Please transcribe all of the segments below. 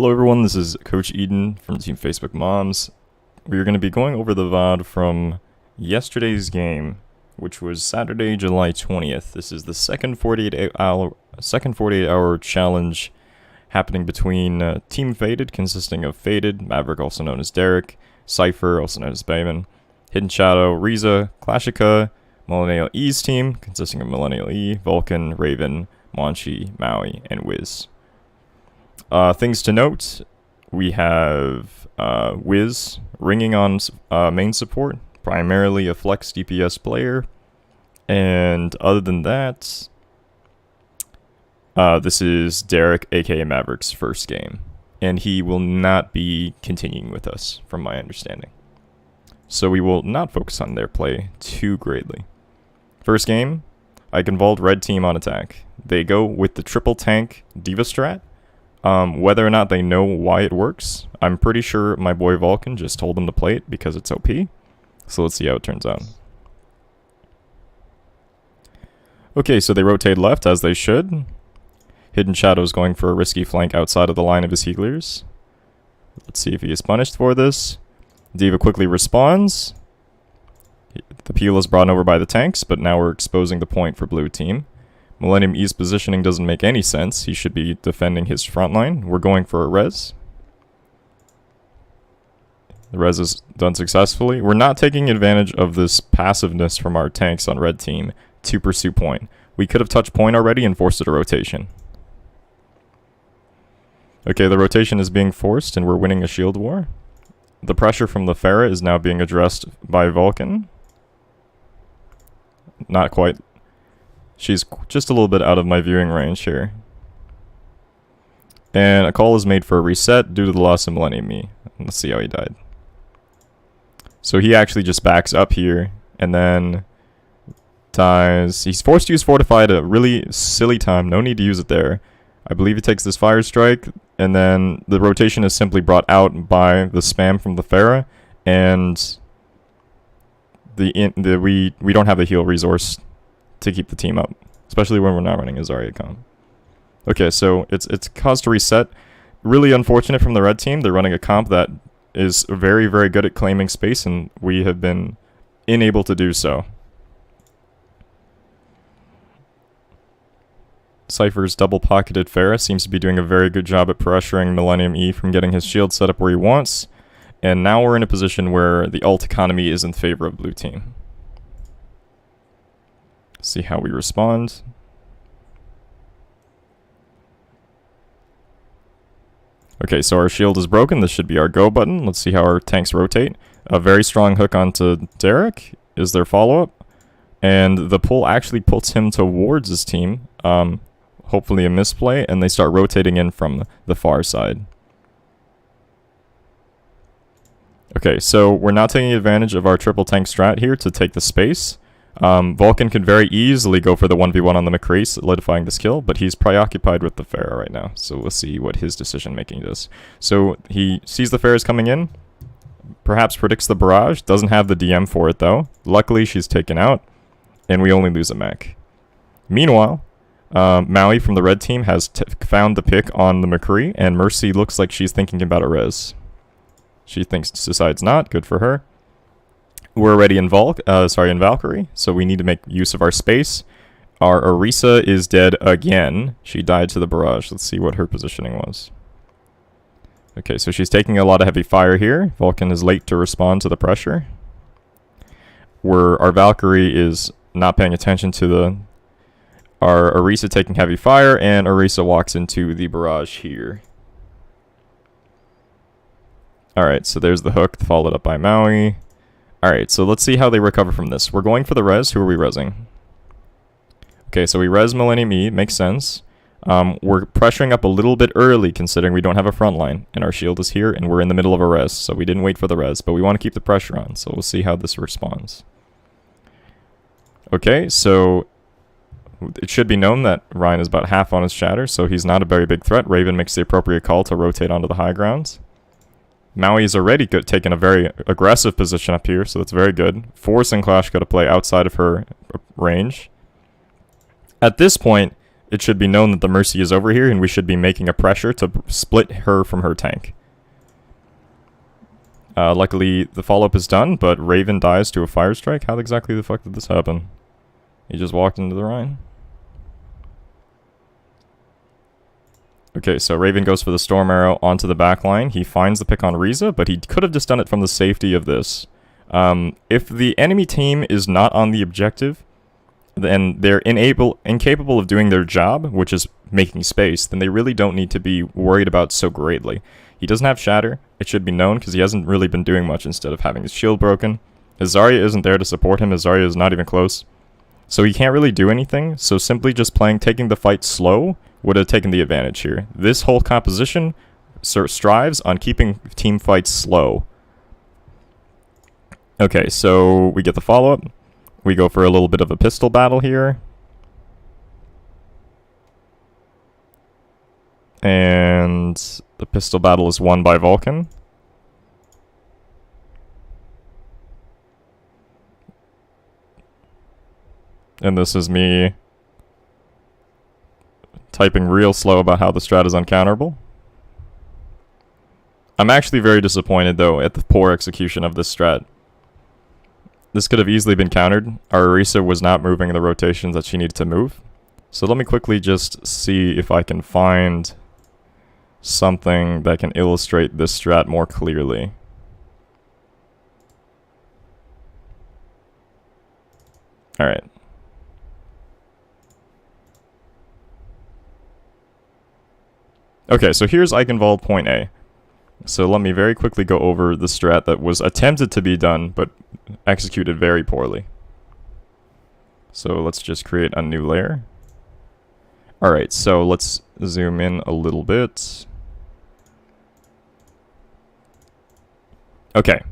Hello everyone, this is Coach Eden from Team Facebook Moms. We are going to be going over the VOD from yesterday's game, which was Saturday, July 20th. This is the second 48-hour challenge happening between Team Faded, consisting of Faded, Maverick, also known as Derek, Cypher, also known as Bayman, Hidden Shadow, Riza, Classica, Millennial E's team, consisting of Millennial E, Vulcan, Raven, Monchi, Maui, and Wiz. Things to note, we have Wiz ringing on main support, primarily a flex DPS player, and other than that, this is Derek, aka Maverick's first game, and he will not be continuing with us, from my understanding. So we will not focus on their play too greatly. First game, Eichenwalde red team on attack. They go with the triple tank D.Va strat. Whether or not they know why it works, I'm pretty sure my boy Vulcan just told them to play it because it's OP. So let's see how it turns out. Okay, so they rotate left as they should. Hidden Shadow's going for a risky flank outside of the line of his healers. Let's see if he is punished for this. D.Va quickly responds. The peel is brought over by the tanks, but now we're exposing the point for blue team. Millennium E's positioning doesn't make any sense. He should be defending his front line. We're going for a res. The res is done successfully. We're not taking advantage of this passiveness from our tanks on red team to pursue point. We could have touched point already and forced it a rotation. Okay, the rotation is being forced and we're winning a shield war. The pressure from the Pharah is now being addressed by Vulcan. Not quite. She's just a little bit out of my viewing range here. And a call is made for a reset due to the loss of Millennium E. Let's see how he died. So he actually just backs up here and then dies. He's forced to use Fortify at a really silly time. No need to use it there. I believe he takes this Fire Strike, and then the rotation is simply brought out by the spam from the Pharah, and we don't have the heal resource to keep the team up, especially when we're not running a Zarya comp. Okay, so it's caused to reset. Really unfortunate from the red team. They're running a comp that is very, very good at claiming space, and we have been unable to do so. Cypher's double-pocketed Pharah seems to be doing a very good job at pressuring Millennium E from getting his shield set up where he wants, and now we're in a position where the ult economy is in favor of blue team. See how we respond. Okay, so our shield is broken. This should be our go button. Let's see how our tanks rotate. A very strong hook onto Derek is their follow-up. And the pull actually puts him towards his team. Hopefully a misplay, and they start rotating in from the far side. Okay, so we're not taking advantage of our triple tank strat here to take the space. Vulcan can very easily go for the 1v1 on the McCree, solidifying this kill, but he's preoccupied with the Pharah right now, so we'll see what his decision making is. So he sees the Pharahs coming in, perhaps predicts the barrage, doesn't have the DM for it though. Luckily she's taken out, and we only lose a mech. Meanwhile, Maui from the red team has found the pick on the McCree, and Mercy looks like she's thinking about a res. She decides not, good for her. We're already in Valkyrie, so we need to make use of our space. Our Orisa is dead again. She died to the barrage. Let's see what her positioning was. Okay, so she's taking a lot of heavy fire here. Vulcan is late to respond to the pressure. Our Valkyrie is not paying attention to our Orisa taking heavy fire, and Orisa walks into the barrage here. Alright, so there's the hook, followed up by Maui. Alright, so let's see how they recover from this. We're going for the res. Who are we resing? Okay, so we res Millennium E. Makes sense. We're pressuring up a little bit early, considering we don't have a front line, and our shield is here, and we're in the middle of a res, so we didn't wait for the res, but we want to keep the pressure on, so we'll see how this responds. Okay, so it should be known that Ryan is about half on his shatter, so he's not a very big threat. Raven makes the appropriate call to rotate onto the high grounds. Maui is already taken a very aggressive position up here, so that's very good. Forcing Clashka to play outside of her range. At this point, it should be known that the Mercy is over here, and we should be making a pressure to split her from her tank. Luckily, the follow-up is done, but Raven dies to a fire strike. How exactly the fuck did this happen? He just walked into the Rhine. Okay, so Raven goes for the Storm Arrow onto the back line. He finds the pick on Riza, but he could have just done it from the safety of this. If the enemy team is not on the objective, then they're incapable of doing their job, which is making space, then they really don't need to be worried about so greatly. He doesn't have Shatter. It should be known because he hasn't really been doing much instead of having his shield broken. His Zarya isn't there to support him. His Zarya is not even close. So he can't really do anything. So simply just taking the fight slow would have taken the advantage here. This whole composition strives on keeping team fights slow. Okay, so we get the follow-up. We go for a little bit of a pistol battle here. And the pistol battle is won by Vulcan. And this is me typing real slow about how the strat is uncounterable. I'm actually very disappointed, though, at the poor execution of this strat. This could have easily been countered. Our Orisa was not moving in the rotations that she needed to move. So let me quickly just see if I can find something that can illustrate this strat more clearly. Alright. Okay, so here's Eichenwalde point A. So let me very quickly go over the strat that was attempted to be done, but executed very poorly. So let's just create a new layer. Alright, so let's zoom in a little bit. Okay,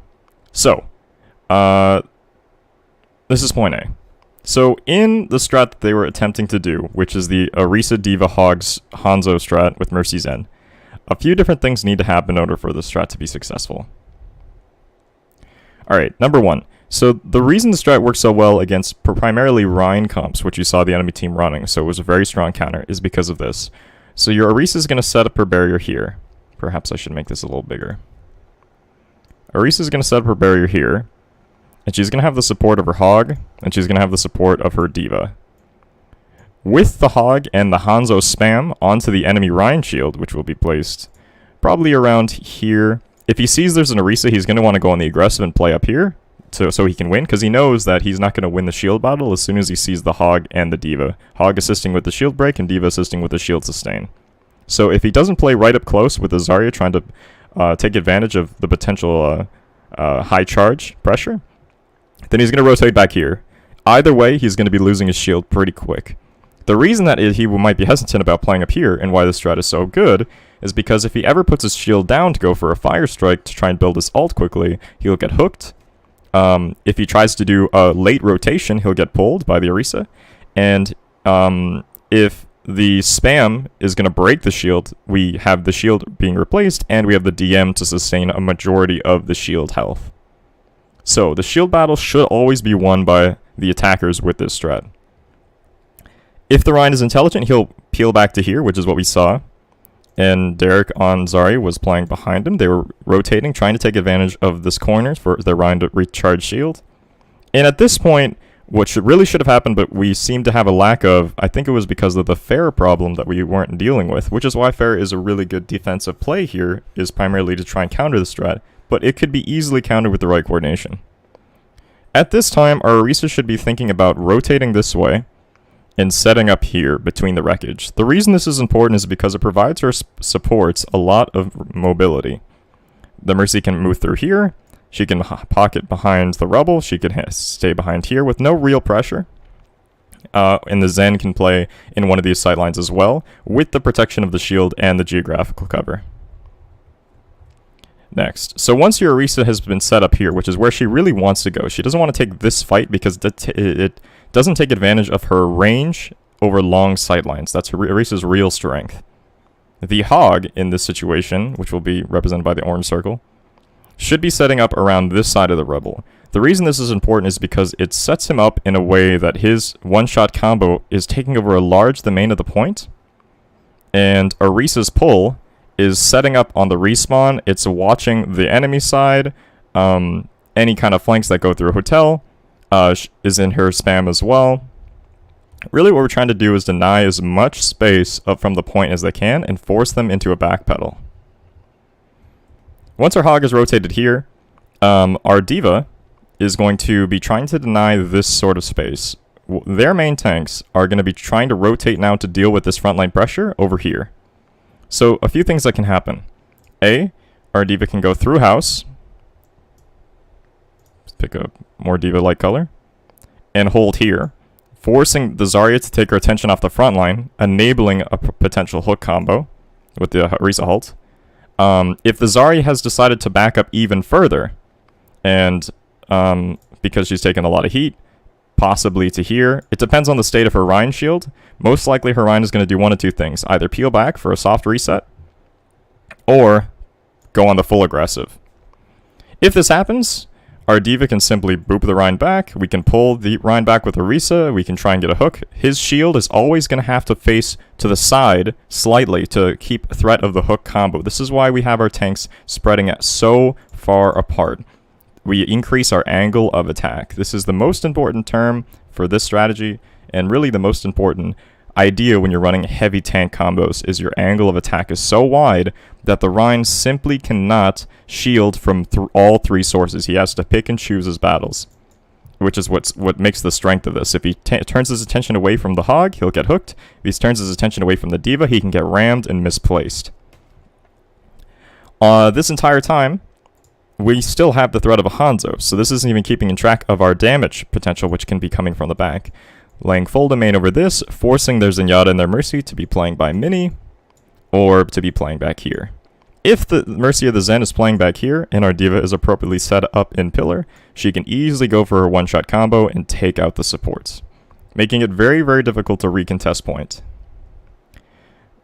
so, this is point A. So in the strat that they were attempting to do, which is the Orisa Diva Hogs Hanzo strat with Mercy Zen, a few different things need to happen in order for the strat to be successful. Alright, number one. So the reason the strat works so well against primarily Rhine comps, which you saw the enemy team running, so it was a very strong counter, is because of this. So your Orisa is going to set up her barrier here. Perhaps I should make this a little bigger. Orisa is going to set up her barrier here, and she's going to have the support of her Hog, and she's going to have the support of her Diva. With the Hog and the Hanzo spam onto the enemy Rhine shield, which will be placed probably around here. If he sees there's an Orisa, he's going to want to go on the aggressive and play up here so he can win, because he knows that he's not going to win the shield battle as soon as he sees the Hog and the Diva. Hog assisting with the shield break and Diva assisting with the shield sustain. So if he doesn't play right up close with the Zarya trying to take advantage of the potential high charge pressure, then he's going to rotate back here. Either way, he's going to be losing his shield pretty quick. The reason that he might be hesitant about playing up here and why this strat is so good is because if he ever puts his shield down to go for a fire strike to try and build his ult quickly, he'll get hooked. If he tries to do a late rotation, he'll get pulled by the Orisa. And if the spam is going to break the shield, we have the shield being replaced, and we have the DM to sustain a majority of the shield health. So the shield battle should always be won by the attackers with this strat. If the Rhine is intelligent, he'll peel back to here, which is what we saw. And Derek on Zarya was playing behind him. They were rotating, trying to take advantage of this corner for their Rhine to recharge shield. And at this point, what really should have happened, but we seem to have a lack of, I think it was because of the Pharah problem that we weren't dealing with, which is why Pharah is a really good defensive play here, is primarily to try and counter the strat, but it could be easily countered with the right coordination. At this time, our Orisa should be thinking about rotating this way and setting up here between the wreckage. The reason this is important is because it provides her supports a lot of mobility. The Mercy can move through here, she can pocket behind the rubble, she can stay behind here with no real pressure. And the Zen can play in one of these sidelines as well, with the protection of the shield and the geographical cover. Next, so once your Orisa has been set up here, which is where she really wants to go, she doesn't want to take this fight because it doesn't take advantage of her range over long sightlines. That's Orisa's real strength. The Hog in this situation, which will be represented by the orange circle, should be setting up around this side of the rebel. The reason this is important is because it sets him up in a way that his one-shot combo is taking over a large domain of the point, and Orisa's pull is setting up on the respawn. It's watching the enemy side. Any kind of flanks that go through a hotel is in her spam as well. Really what we're trying to do is deny as much space up from the point as they can and force them into a backpedal. Once our hog is rotated here, our diva is going to be trying to deny this sort of space. Their main tanks are going to be trying to rotate now to deal with this frontline pressure over here. So a few things that can happen. A, our diva can go through house. Let's pick a more diva-like color. And hold here, forcing the Zarya to take her attention off the front line, enabling a potential hook combo with the Orisa halt. If the Zarya has decided to back up even further, and because she's taken a lot of heat, possibly to here, it depends on the state of her Rhine shield. Most likely her Rhine is going to do one of two things, either peel back for a soft reset, or go on the full aggressive. If this happens, our diva can simply boop the Rhine back, we can pull the Rhine back with Orisa, we can try and get a hook. His shield is always going to have to face to the side slightly to keep threat of the hook combo. This is why we have our tanks spreading so far apart. We increase our angle of attack. This is the most important term for this strategy, and really the most important idea when you're running heavy tank combos is your angle of attack is so wide that the Rhine simply cannot shield from all three sources. He has to pick and choose his battles, which is what makes the strength of this. If he turns his attention away from the hog, he'll get hooked. If he turns his attention away from the diva, he can get rammed and misplaced. This entire time, we still have the threat of a Hanzo, so this isn't even keeping in track of our damage potential, which can be coming from the back. Laying full domain over this, forcing their Zenyatta and their Mercy to be playing by mini, or to be playing back here. If the Mercy of the Zen is playing back here, and our diva is appropriately set up in pillar, she can easily go for her one-shot combo and take out the supports, making it very, very difficult to recontest point.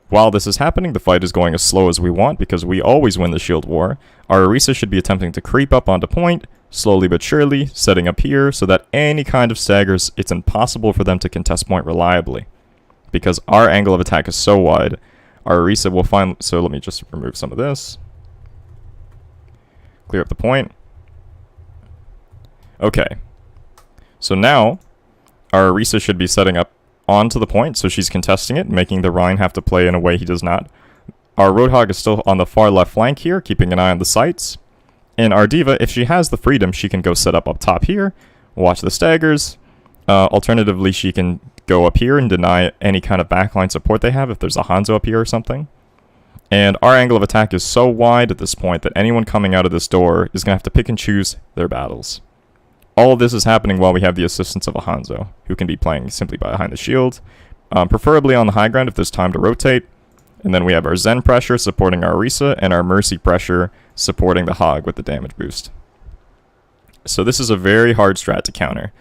While this is happening, the fight is going as slow as we want because we always win the shield war. Our Orisa should be attempting to creep up onto point, slowly but surely, setting up here so that any kind of staggers, it's impossible for them to contest point reliably. Because our angle of attack is so wide, our Orisa will find... So let me just remove some of this. Clear up the point. Okay. So now, our Orisa should be setting up onto the point, so she's contesting it, making the Rhine have to play in a way he does not. Our Roadhog is still on the far left flank here, keeping an eye on the sights. And our diva, if she has the freedom, she can go set up top here, watch the staggers. Alternatively, she can go up here and deny any kind of backline support they have if there's a Hanzo up here or something. And our angle of attack is so wide at this point that anyone coming out of this door is going to have to pick and choose their battles. All of this is happening while we have the assistance of a Hanzo, who can be playing simply behind the shield, preferably on the high ground if there's time to rotate. And then we have our Zen pressure supporting our Orisa, and our Mercy pressure supporting the Hog with the damage boost. So this is a very hard strat to counter.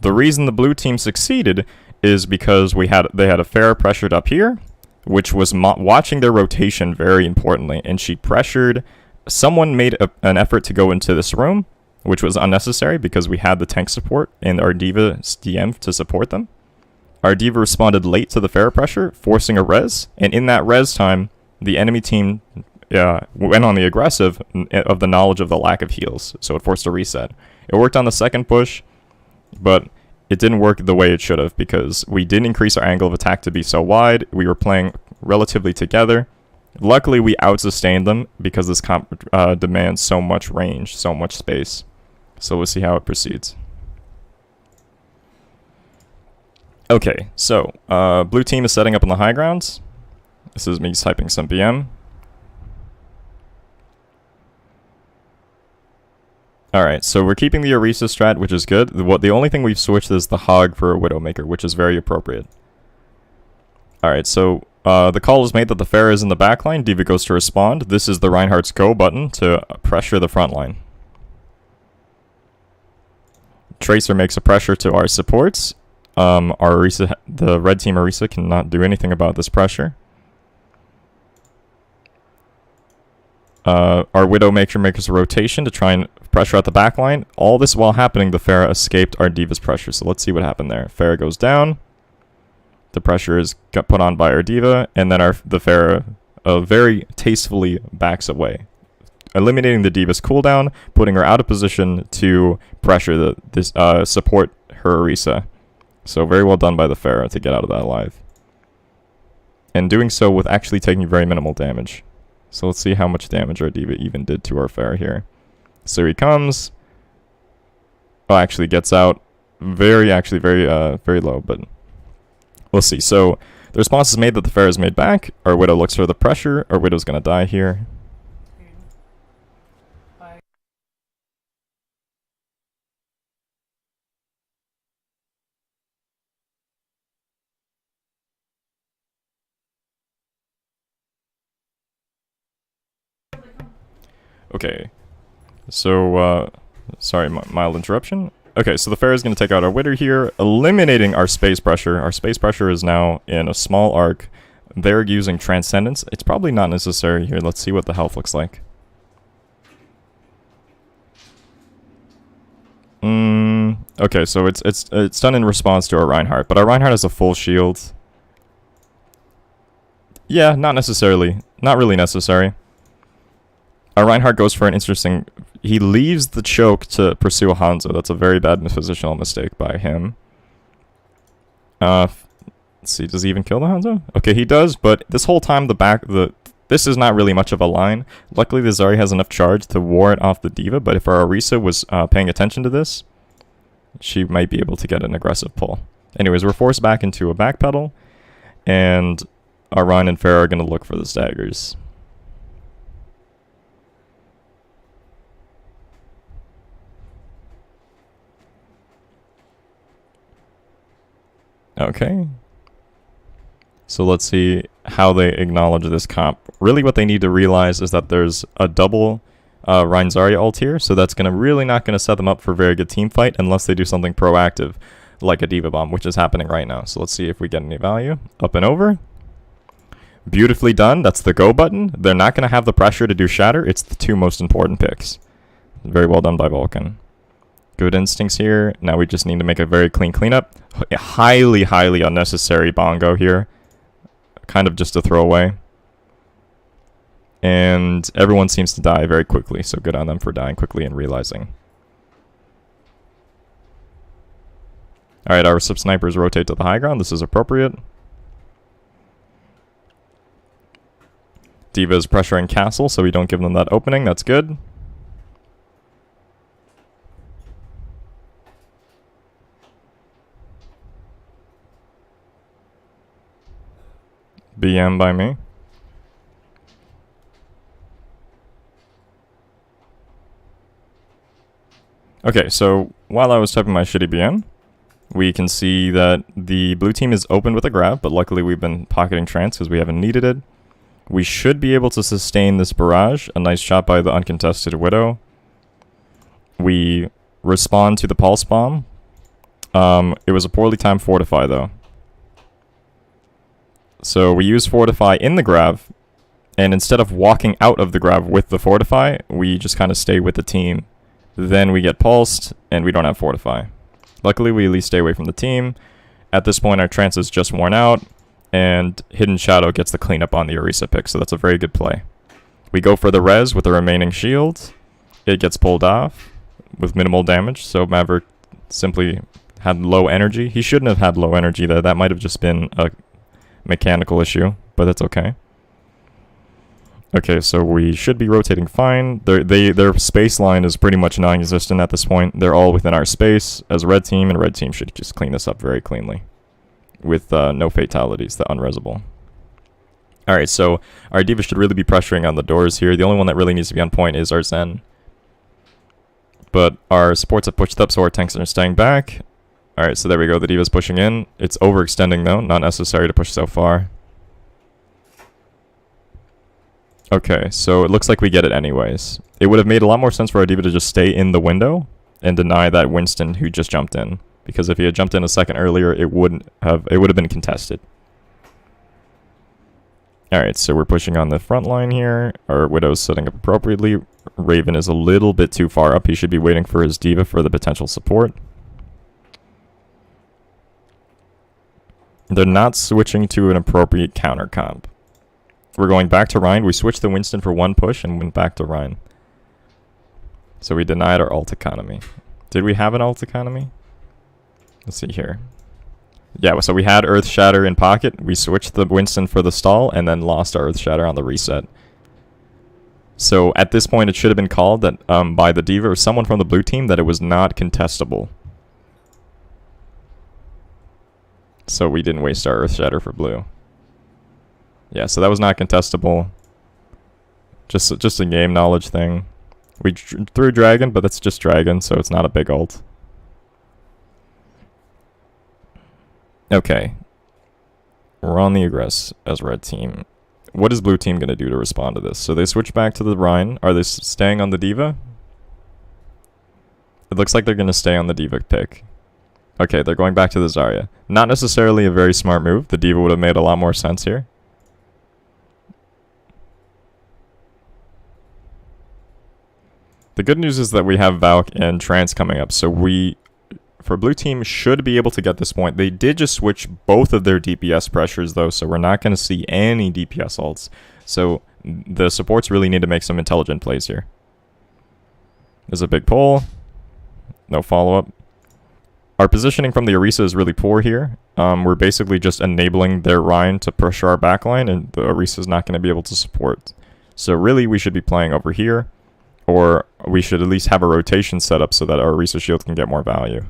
The reason the blue team succeeded is because they had a Pharah pressured up here, which was watching their rotation very importantly, and she pressured... Someone made an effort to go into this room, which was unnecessary because we had the tank support and our Diva's DM to support them. Our Diva responded late to the Pharah pressure, forcing a res, and in that res time, the enemy team went on the aggressive of the knowledge of the lack of heals, so it forced a reset. It worked on the second push, but it didn't work the way it should have because we didn't increase our angle of attack to be so wide. We were playing relatively together. Luckily, we out-sustained them because this comp demands so much range, so much space. So we'll see how it proceeds. Okay, so blue team is setting up on the high grounds. This is me typing some BM. Alright, so we're keeping the Orisa strat, which is good. The only thing we've switched is the Hog for a Widowmaker, which is very appropriate. Alright, so the call is made that the Pharah is in the backline. Diva goes to respond. This is the Reinhardt's go button to pressure the front line. Tracer makes a pressure to our supports. Our Orisa, the red team Orisa cannot do anything about this pressure. Our Widow makes a rotation to try and pressure out the back line. All this while happening, the Pharah escaped our Diva's pressure. So let's see what happened there. Pharah goes down. The pressure is got put on by our Diva, and then the Pharah very tastefully backs away, eliminating the Diva's cooldown, putting her out of position to pressure support her Orisa. So very well done by the Pharah to get out of that alive. And doing so with actually taking very minimal damage. So let's see how much damage our Diva even did to our Pharah here. So he comes. Oh, actually gets out. Very low, but we'll see. So the response is made that the Pharah is made back. Our Widow looks for the pressure. Our Widow's gonna die here. Okay, so, sorry, mild interruption. Okay, so the Pharah is going to take out our Widow here, eliminating our space pressure. Our space pressure is now in a small arc. They're using Transcendence. It's probably not necessary here. Let's see what the health looks like. Okay, so it's done in response to our Reinhardt, but our Reinhardt has a full shield. Yeah, not necessarily. Not really necessary. Our Reinhardt goes for an interesting... He leaves the choke to pursue a Hanzo. That's a very bad positional mistake by him. Let's see, does he even kill the Hanzo? Okay, he does, but this whole time this is not really much of a line. Luckily, the Zarya has enough charge to ward off the Diva, but if our Orisa was paying attention to this, she might be able to get an aggressive pull. Anyways, we're forced back into a backpedal, and our Rein and Pharah are going to look for the staggers. Okay. So let's see how they acknowledge this comp. Really what they need to realize is that there's a double Rein Zarya ult here, so that's really not going to set them up for a very good team fight unless they do something proactive, like a Diva Bomb, which is happening right now. So let's see if we get any value. Up and over. Beautifully done. That's the go button. They're not going to have the pressure to do Shatter. It's the two most important picks. Very well done by Vulcan. Good instincts here. Now we just need to make a very clean cleanup. Highly unnecessary bongo here. Kind of just a throwaway. And everyone seems to die very quickly, so good on them for dying quickly and realizing. Alright, our sub-snipers rotate to the high ground. This is appropriate. Diva is pressuring Castle, so we don't give them that opening. That's good. BM by me. Okay, so while I was typing my shitty BM, we can see that the blue team is open with a grab, but luckily we've been pocketing Trance because we haven't needed it. We should be able to sustain this barrage. A nice shot by the uncontested Widow. We respond to the Pulse Bomb. It was a poorly timed Fortify though. So we use Fortify in the Grav, and instead of walking out of the Grav with the Fortify, we just kind of stay with the team. Then we get pulsed, and we don't have Fortify. Luckily, we at least stay away from the team. At this point, our Trance is just worn out, and Hidden Shadow gets the cleanup on the Orisa pick, so that's a very good play. We go for the res with the remaining shield. It gets pulled off with minimal damage, so Maverick simply had low energy. He shouldn't have had low energy there. That might have just been a mechanical issue, but that's okay. Okay, so we should be rotating fine. Their space line is pretty much non-existent at this point. They're all within our space as red team, and red team should just clean this up very cleanly with no fatalities, the unresable. Alright, so our Diva should really be pressuring on the doors here. The only one that really needs to be on point is our Zen. But our supports have pushed up, so our tanks are staying back. Alright, so there we go. The Diva's pushing in. It's overextending, though. Not necessary to push so far. Okay, so it looks like we get it anyways. It would have made a lot more sense for our Diva to just stay in the window and deny that Winston who just jumped in. Because if he had jumped in a second earlier, it would have been contested. Alright, so we're pushing on the front line here. Our Widow's setting up appropriately. Raven is a little bit too far up. He should be waiting for his D.Va for the potential support. They're not switching to an appropriate counter comp. We're going back to Rhine. We switched the Winston for one push and went back to Rhine. So we denied our ult economy. Did we have an ult economy? Let's see here. Yeah, so we had Earth Shatter in pocket. We switched the Winston for the stall and then lost our Earth Shatter on the reset. So at this point, it should have been called that by the D.Va or someone from the blue team that it was not contestable. So we didn't waste our Earth Shatter for blue. Yeah, so that was not contestable. Just a game knowledge thing. We threw Dragon, but that's just Dragon, so it's not a big ult. Okay. We're on the aggress as red team. What is blue team going to do to respond to this? So they switch back to the Rhine. Are they staying on the D.Va? It looks like they're going to stay on the D.Va pick. Okay, they're going back to the Zarya. Not necessarily a very smart move. The D.Va would have made a lot more sense here. The good news is that we have Valk and Trance coming up, so we, for blue team, should be able to get this point. They did just switch both of their DPS pressures, though, so we're not going to see any DPS ults. So the supports really need to make some intelligent plays here. There's a big pull. No follow-up. Our positioning from the Orisa is really poor here. We're basically just enabling their Rhine to pressure our backline, and the Orisa is not going to be able to support. So really, we should be playing over here, or we should at least have a rotation set up so that our Orisa shield can get more value.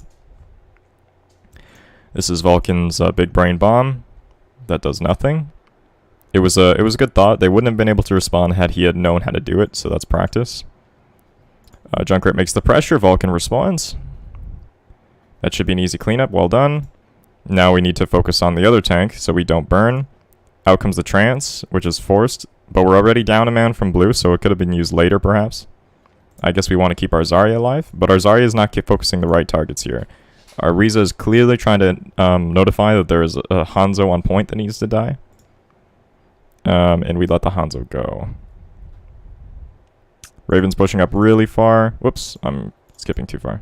This is Vulcan's big brain bomb. That does nothing. It was a good thought. They wouldn't have been able to respond had he had known how to do it, so that's practice. Junkrat makes the pressure. Vulcan responds. That should be an easy cleanup. Well done. Now we need to focus on the other tank so we don't burn. Out comes the Trance, which is forced, but we're already down a man from blue, so it could have been used later perhaps. I guess we want to keep our Zarya alive, but our Zarya is not focusing the right targets here. Our Riza is clearly trying to notify that there is a Hanzo on point that needs to die. And we let the Hanzo go. Raven's pushing up really far. Whoops, I'm skipping too far.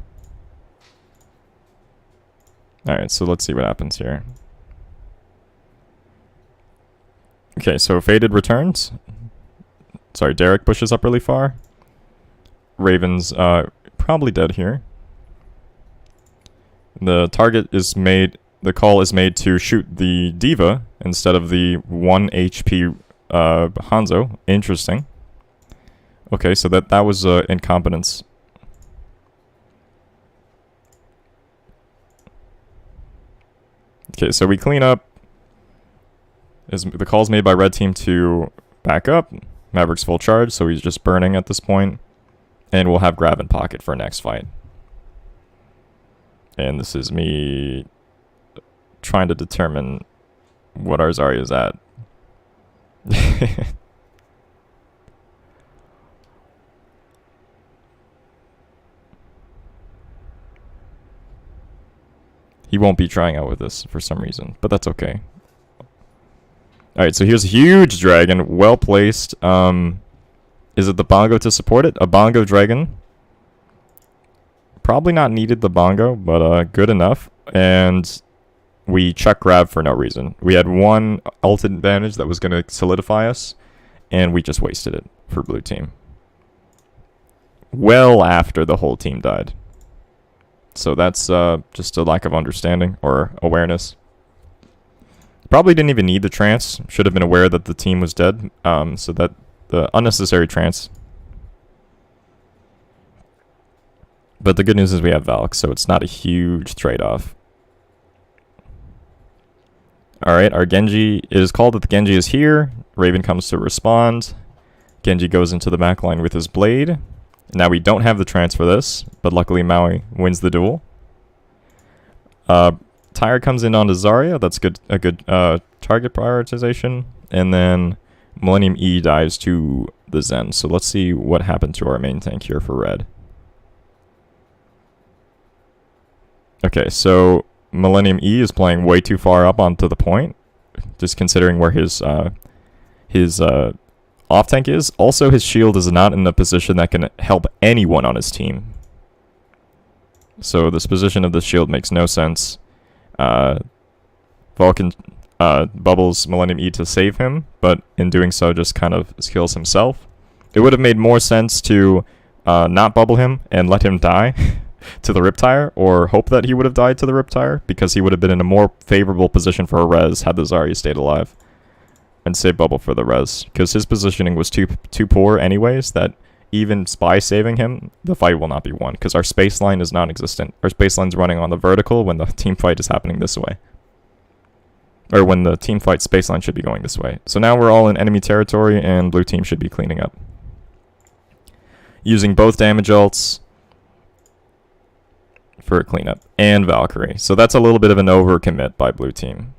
Alright, so let's see what happens here. Okay, so Faded returns. Sorry, Derek pushes up really far. Raven's probably dead here. The target is made, the call is made to shoot the D.Va instead of the 1 HP Hanzo. Interesting. Okay, so that was incompetence. Okay, so we clean up. The call's made by red team to back up. Maverick's full charge, so he's just burning at this point. And we'll have grab in pocket for next fight. And this is me trying to determine what our Zarya is at. He won't be trying out with this for some reason, but that's okay. Alright, so here's a huge dragon, well placed. Is it the bongo to support it? A bongo dragon. Probably not needed the bongo, but good enough. And we chuck grab for no reason. We had one ult advantage that was going to solidify us, and we just wasted it for blue team. Well after the whole team died. So that's just a lack of understanding or awareness. Probably didn't even need the trance. Should have been aware that the team was dead. So that the unnecessary trance. But the good news is we have Valk, so it's not a huge trade-off. Alright, our Genji, it is called that the Genji is here. Raven comes to respond. Genji goes into the back line with his blade. Now we don't have the trance for this, but luckily Maui wins the duel. Tyre comes in onto Zarya, that's a good target prioritization. And then Millennium E dives to the Zen. So let's see what happened to our main tank here for red. Okay, so Millennium E is playing way too far up onto the point, just considering where his his off tank is. Also, his shield is not in a position that can help anyone on his team. So this position of the shield makes no sense. Vulcan bubbles Millennium E to save him, but in doing so just kind of kills himself. It would have made more sense to not bubble him and let him die to the Riptire, or hope that he would have died to the Riptire, because he would have been in a more favorable position for a res had the Zarya stayed alive. And save bubble for the res, because his positioning was too poor anyways, that even by saving him, the fight will not be won, because our space line is non-existent. Our space line's running on the vertical when the team fight is happening this way. Or when the team fight space line should be going this way. So now we're all in enemy territory, and blue team should be cleaning up. Using both damage ults for a cleanup, and Valkyrie. So that's a little bit of an overcommit by blue team.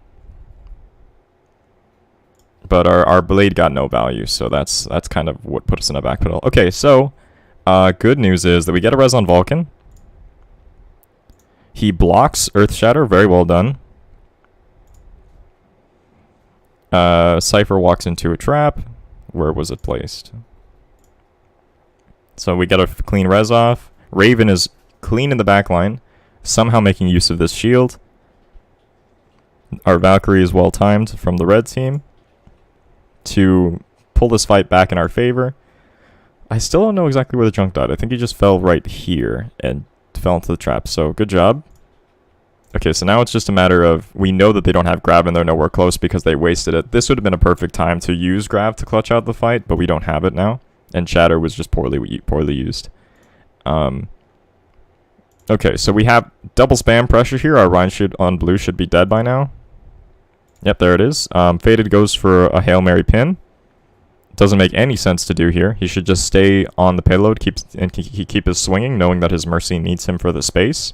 But our blade got no value, so that's kind of what put us in a backpedal. Okay, so good news is that we get a res on Vulcan. He blocks Earth Shatter, very well done. Cypher walks into a trap. Where was it placed? So we get a clean res off. Raven is clean in the back line, somehow making use of this shield. Our Valkyrie is well timed from the red team to pull this fight back in our favor. I still don't know exactly where the junk died. I think he just fell right here and fell into the trap, so good job. Okay, so now it's just a matter of, we know that they don't have Grav and they're nowhere close because they wasted it. This would have been a perfect time to use Grav to clutch out the fight, but we don't have it now. And Shatter was just poorly used. Okay, so we have double spam pressure here. Our Rhine on blue should be dead by now. Yep, there it is. Faded goes for a Hail Mary pin. Doesn't make any sense to do here. He should just stay on the payload, keep his swinging, knowing that his Mercy needs him for the space.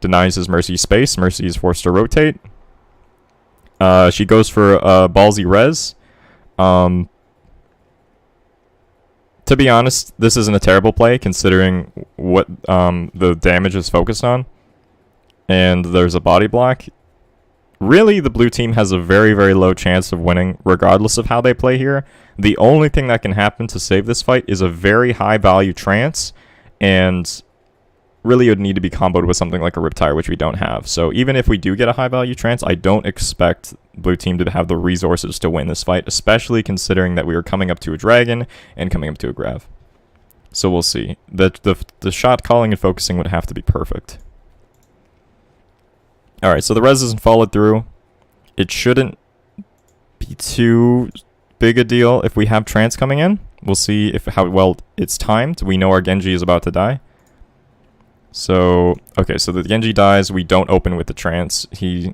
Denies his Mercy space. Mercy is forced to rotate. She goes for a ballsy res. To be honest, this isn't a terrible play considering what the damage is focused on. And there's a body block. Really, the blue team has a very, very low chance of winning regardless of how they play here. The only thing that can happen to save this fight is a very high value trance, and really it would need to be comboed with something like a Riptire, which we don't have. So even if we do get a high value trance, I don't expect blue team to have the resources to win this fight, especially considering that we are coming up to a dragon and coming up to a Grav. So we'll see. The shot calling and focusing would have to be perfect. Alright, so the res isn't followed through. It shouldn't be too big a deal if we have trance coming in. We'll see how well it's timed. We know our Genji is about to die. So, okay, so the Genji dies. We don't open with the trance. He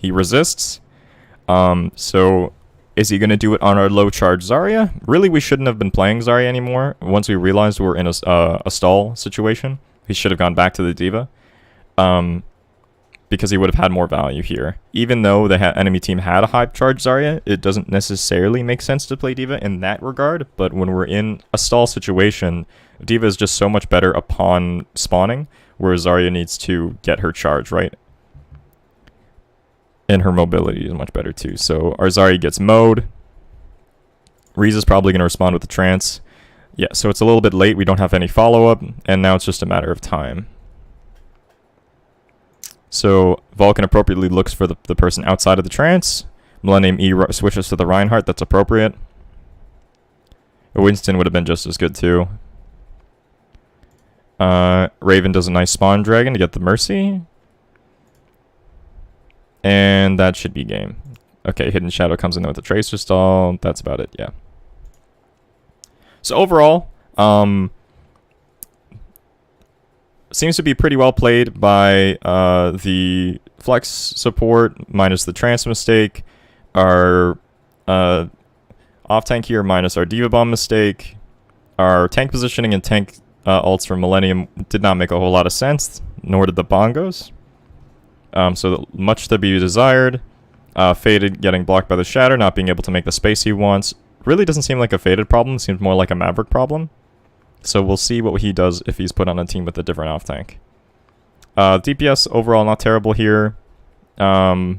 resists. So is he going to do it on our low charge Zarya? Really, we shouldn't have been playing Zarya anymore. Once we realized we're in a stall situation, he should have gone back to the D.Va. Because he would have had more value here. Even though the enemy team had a high charge Zarya, it doesn't necessarily make sense to play D.Va in that regard. But when we're in a stall situation, D.Va is just so much better upon spawning, whereas Zarya needs to get her charge, right? And her mobility is much better too. So our Zarya gets mowed. Riza's probably going to respond with the trance. Yeah, so it's a little bit late. We don't have any follow-up, and now it's just a matter of time. So Vulcan appropriately looks for the person outside of the trance. Millennium E switches to the Reinhardt. That's appropriate. Winston would have been just as good too. Raven does a nice spawn dragon to get the Mercy. And that should be game. Okay, Hidden Shadow comes in with the Tracer stall. That's about it, yeah. So overall, seems to be pretty well played by the flex support, minus the trance mistake. Our off-tank here, minus our D.Va bomb mistake. Our tank positioning and tank ults for Millennium did not make a whole lot of sense, nor did the bongos. So much to be desired. Faded getting blocked by the Shatter, not being able to make the space he wants. Really doesn't seem like a Faded problem, seems more like a Maverick problem. So we'll see what he does if he's put on a team with a different off-tank. DPS overall not terrible here. But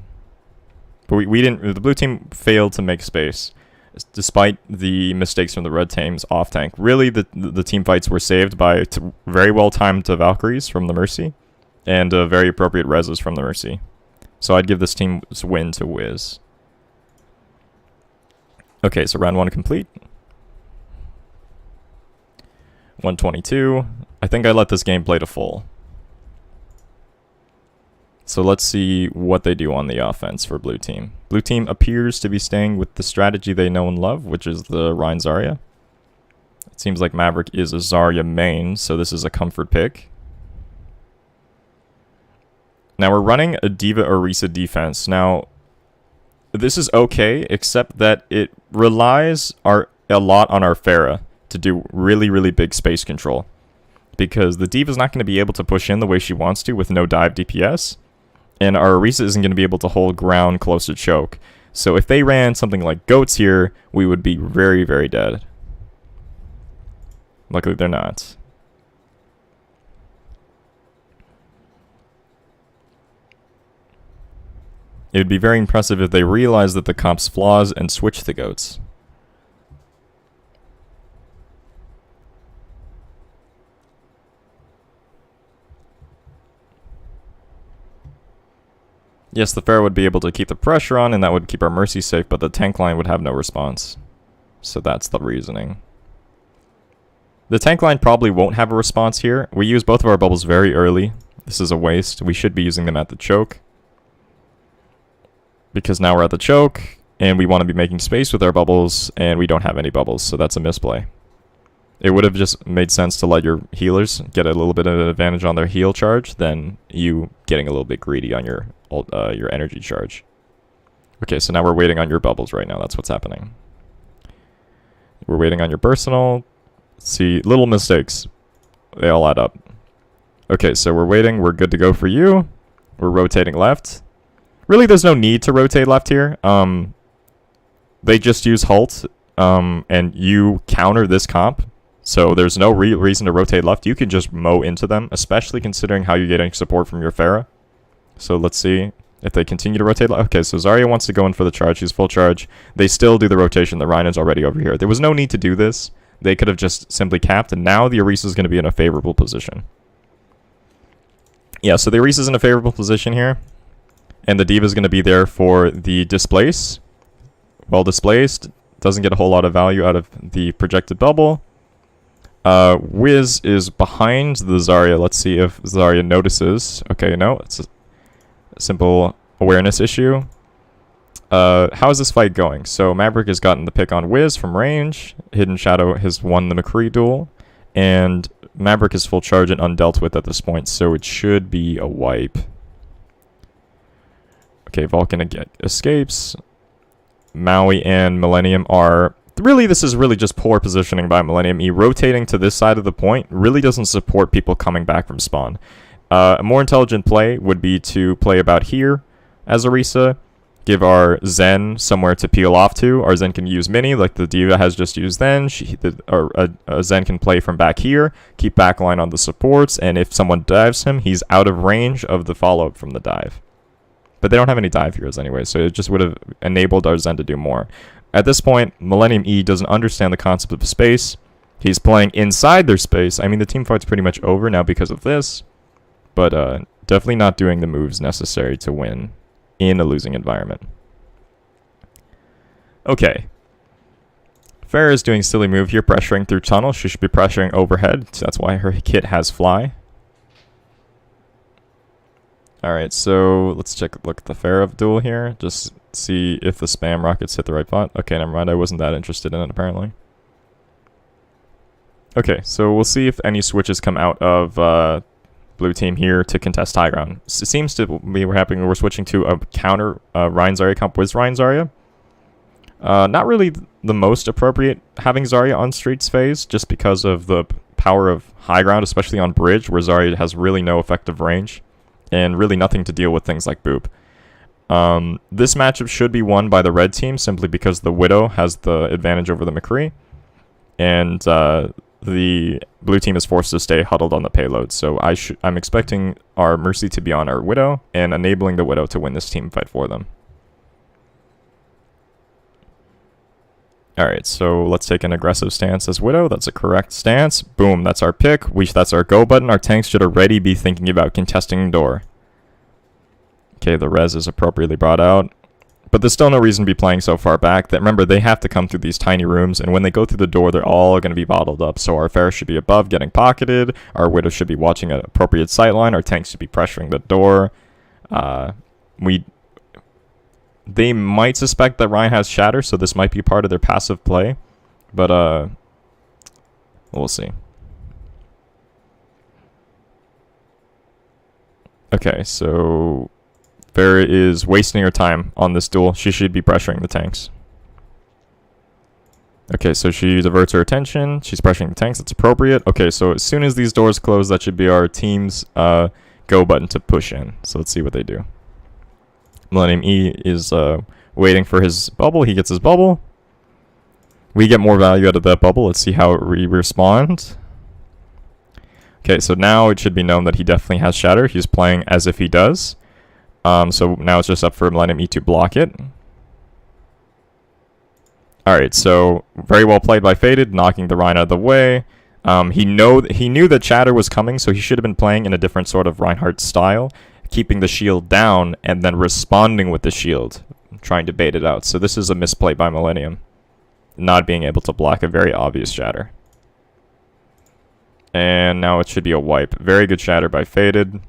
we didn't. The blue team failed to make space. despite the mistakes from the red team's off tank. Really, the team fights were saved by very well timed Valkyries from the Mercy and very appropriate reses from the Mercy. So I'd give this team's win to Wiz. Okay, so round 1 complete. 122. I think I let this game play to full. So let's see what they do on the offense for blue team. Blue team appears to be staying with the strategy they know and love, which is the Rein Zarya. It seems like Maverick is a Zarya main, so this is a comfort pick. Now we're running a D.Va Orisa defense. Now, this is okay, except that it relies a lot on our Pharah to do really, really big space control. Because the D.Va's not going to be able to push in the way she wants to with no dive DPS. And our Orisa isn't going to be able to hold ground close to choke. So if they ran something like goats here, we would be very, very dead. Luckily they're not. It would be very impressive if they realized that the comp's flaws and switched the goats. Yes, the Pharah would be able to keep the pressure on, and that would keep our Mercy safe, but the tank line would have no response. So that's the reasoning. The tank line probably won't have a response here. We use both of our bubbles very early. This is a waste. We should be using them at the choke. Because now we're at the choke, and we want to be making space with our bubbles, and we don't have any bubbles, so that's a misplay. It would have just made sense to let your healers get a little bit of an advantage on their heal charge than you getting a little bit greedy on your energy charge. Okay, so now we're waiting on your bubbles right now. That's what's happening. We're waiting on your personal. See, little mistakes. They all add up. Okay, so we're waiting. We're good to go for you. We're rotating left. Really, there's no need to rotate left here. They just use Halt, and you counter this comp. So there's no reason to rotate left. You can just mow into them, especially considering how you're getting support from your Pharah. So let's see if they continue to rotate left. Okay, so Zarya wants to go in for the charge. She's full charge. They still do the rotation. The Rein is already over here. There was no need to do this. They could have just simply capped, and now the Orisa is going to be in a favorable position. Yeah, so the Orisa is in a favorable position here. And the D.Va is going to be there for the displace. Well displaced. Doesn't get a whole lot of value out of the projected bubble. Wiz is behind the Zarya. Let's see if Zarya notices. Okay, no. It's a simple awareness issue. How is this fight going? So Maverick has gotten the pick on Wiz from range. Hidden Shadow has won the McCree duel. And Maverick is full charge and undealt with at this point. So it should be a wipe. Okay, Vulcan again escapes. Maui and Millennium are... Really, this is really just poor positioning by Millennium E. Rotating to this side of the point really doesn't support people coming back from spawn. A more intelligent play would be to play about here as Orisa. Give our Zen somewhere to peel off to. Our Zen can use Mini like the D.Va has just used then. Zen can play from back here. Keep backline on the supports. And if someone dives him, he's out of range of the follow-up from the dive. But they don't have any dive heroes anyway, so it just would have enabled our Zen to do more. At this point, Millennium E doesn't understand the concept of space. He's playing inside their space. I mean, the team fight's pretty much over now because of this. But definitely not doing the moves necessary to win in a losing environment. Okay. Pharah is doing a silly move here, pressuring through tunnel. She should be pressuring overhead. So that's why her kit has fly. Alright, so let's look at the Pharah duel here. Just see if the spam rockets hit the right spot. Okay, never mind. I wasn't that interested in it, apparently. Okay, so we'll see if any switches come out of blue team here to contest high ground. It seems to be we're switching to a counter Rein Zarya comp with Rein Zarya. Not really the most appropriate having Zarya on Streets phase, just because of the power of high ground, especially on bridge, where Zarya has really no effective range. And really nothing to deal with things like Boop. This matchup should be won by the red team simply because the Widow has the advantage over the McCree. And the blue team is forced to stay huddled on the payload. So I'm expecting our Mercy to be on our Widow and enabling the Widow to win this team fight for them. Alright, so let's take an aggressive stance as Widow. That's a correct stance. Boom, that's our pick. That's our go button. Our tanks should already be thinking about contesting door. Okay, the res is appropriately brought out. But there's still no reason to be playing so far back. That remember, they have to come through these tiny rooms, and when they go through the door, they're all going to be bottled up. So our Pharah should be above, getting pocketed. Our Widow should be watching an appropriate sightline. Our tanks should be pressuring the door. They might suspect that Ryan has Shatter, so this might be part of their passive play. But, we'll see. Okay, so Pharah is wasting her time on this duel. She should be pressuring the tanks. Okay, so she diverts her attention. She's pressuring the tanks. That's appropriate. Okay, so as soon as these doors close, that should be our team's go button to push in. So let's see what they do. Millennium E is waiting for his bubble. He gets his bubble. We get more value out of that bubble. Let's see how we respond. Okay, so now it should be known that he definitely has Shatter. He's playing as if he does. So now it's just up for Millennium E to block it. Alright, so very well played by Faded, knocking the Rhine out of the way. He knew that Shatter was coming, so he should have been playing in a different sort of Reinhardt style, keeping the shield down and then responding with the shield, trying to bait it out. So this is a misplay by Millennium, not being able to block a very obvious Shatter. And now it should be a wipe. Very good Shatter by Faded.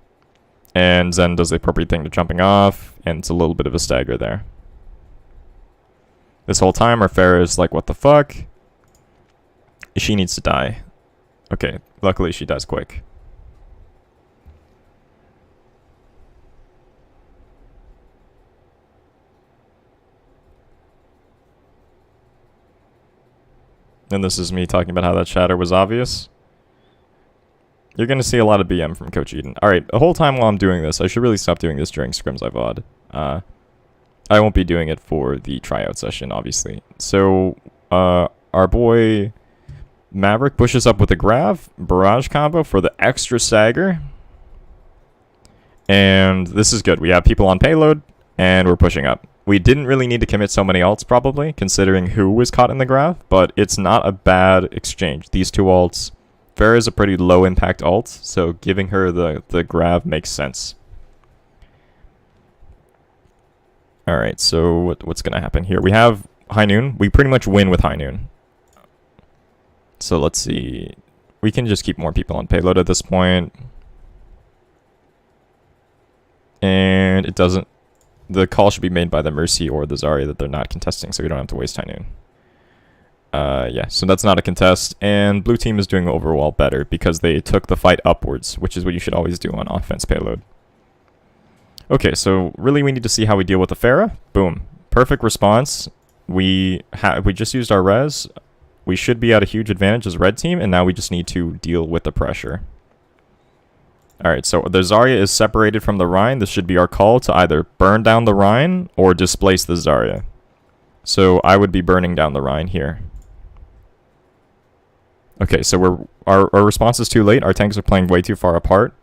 And Zen does the appropriate thing to jumping off, and it's a little bit of a stagger there. This whole time, our Pharah is like, what the fuck? She needs to die. Okay, luckily she dies quick. And this is me talking about how that Shatter was obvious. You're going to see a lot of BM from Coach Eden. Alright, the whole time while I'm doing this, I should really stop doing this during scrims I VOD. I won't be doing it for the tryout session, obviously. So, our boy Maverick pushes up with a Grav, Barrage combo for the extra stagger. And this is good. We have people on payload, and we're pushing up. We didn't really need to commit so many ults, probably, considering who was caught in the Grav, but it's not a bad exchange. These two ults. Pharah is a pretty low impact ult, so giving her the Grav makes sense. Alright, so what's going to happen here? We have High Noon. We pretty much win with High Noon. So let's see. We can just keep more people on payload at this point. And it doesn't... The call should be made by the Mercy or the Zarya that they're not contesting, so we don't have to waste High Noon. Yeah, so that's not a contest, and blue team is doing overall better because they took the fight upwards, which is what you should always do on offense payload. Okay, so really we need to see how we deal with the Pharah. Boom. Perfect response. We just used our res. We should be at a huge advantage as red team, and now we just need to deal with the pressure. Alright, so the Zarya is separated from the Rhine. This should be our call to either burn down the Rhine or displace the Zarya. So I would be burning down the Rhine here. Okay, so our response is too late. Our tanks are playing way too far apart.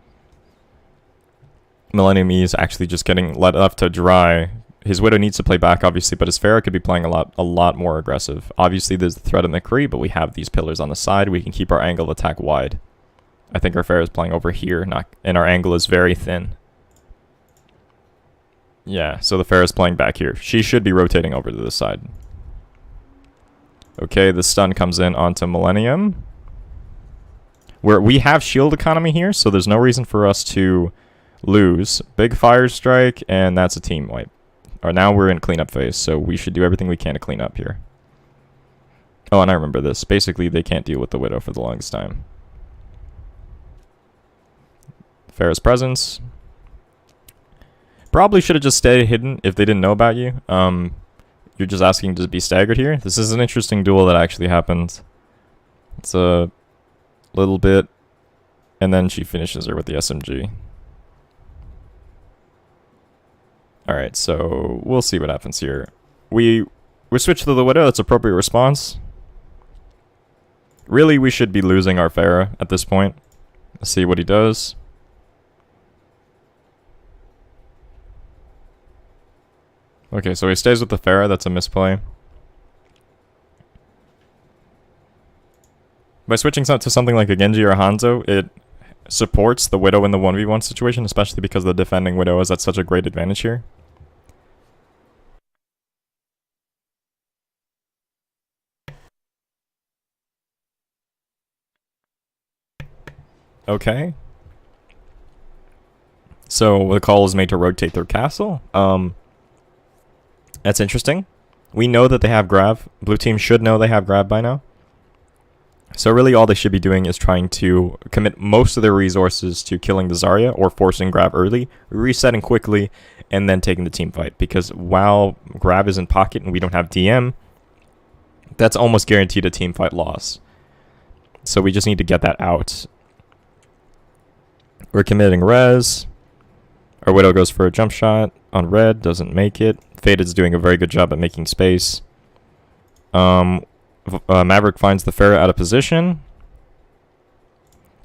Millennium E is actually just getting let up to dry. His Widow needs to play back, obviously, but his Pharah could be playing a lot more aggressive. Obviously, there's the threat of McCree, but we have these pillars on the side. We can keep our angle of attack wide. I think our Pharah is playing over here, and our angle is very thin. Yeah, so the Pharah is playing back here. She should be rotating over to this side. Okay, the stun comes in onto Millennium. We have shield economy here, so there's no reason for us to lose. Big fire strike, and that's a team wipe. Or now we're in cleanup phase, so we should do everything we can to clean up here. Oh, and I remember this. Basically, they can't deal with the Widow for the longest time. Pharah's presence. Probably should have just stayed hidden if they didn't know about you. You're just asking to be staggered here. This is an interesting duel that actually happened. It's a little bit, and then she finishes her with the SMG. Alright, so we'll see what happens here. We switch to the Widow. That's appropriate response. Really, we should be losing our Pharah at this point. Let's see what he does. Okay, so he stays with the Pharah. That's a misplay. By switching to something like a Genji or a Hanzo, it supports the Widow in the 1v1 situation, especially because the defending Widow is at such a great advantage here. Okay. So the call is made to rotate their castle. That's interesting. We know that they have grab. Blue team should know they have grab by now. So really all they should be doing is trying to commit most of their resources to killing the Zarya or forcing grab early, resetting quickly, and then taking the team fight. Because while grab is in pocket and we don't have DM, that's almost guaranteed a team fight loss. So we just need to get that out. We're committing res. Our Widow goes for a jump shot on red, doesn't make it. Faded's doing a very good job at making space. Maverick finds the Pharah out of position.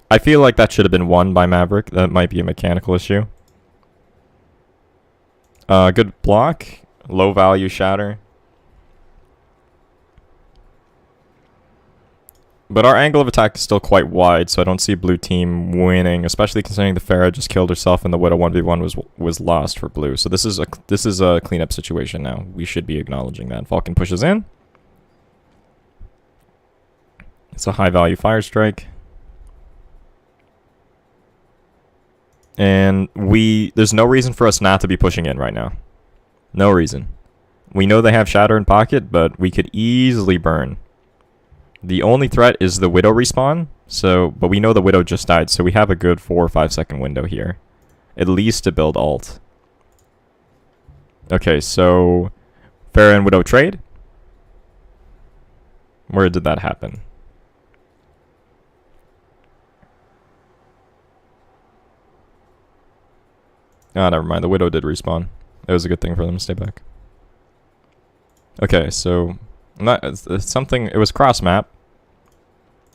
I feel like that should have been won by Maverick. That might be a mechanical issue. Good block. Low value shatter. But our angle of attack is still quite wide, so I don't see blue team winning, especially considering the Pharah just killed herself and the Widow 1v1 was lost for blue. So this is a cleanup situation now. We should be acknowledging that. Falcon pushes in. It's a high value fire strike. And there's no reason for us not to be pushing in right now. No reason. We know they have shatter in pocket, but we could easily burn. The only threat is the Widow respawn, but we know the Widow just died, so we have a good 4 or 5 second window here. At least to build ult. Okay, so Pharah and Widow trade. Where did that happen? Ah, never mind. The Widow did respawn. It was a good thing for them to stay back. Okay, so it was cross map.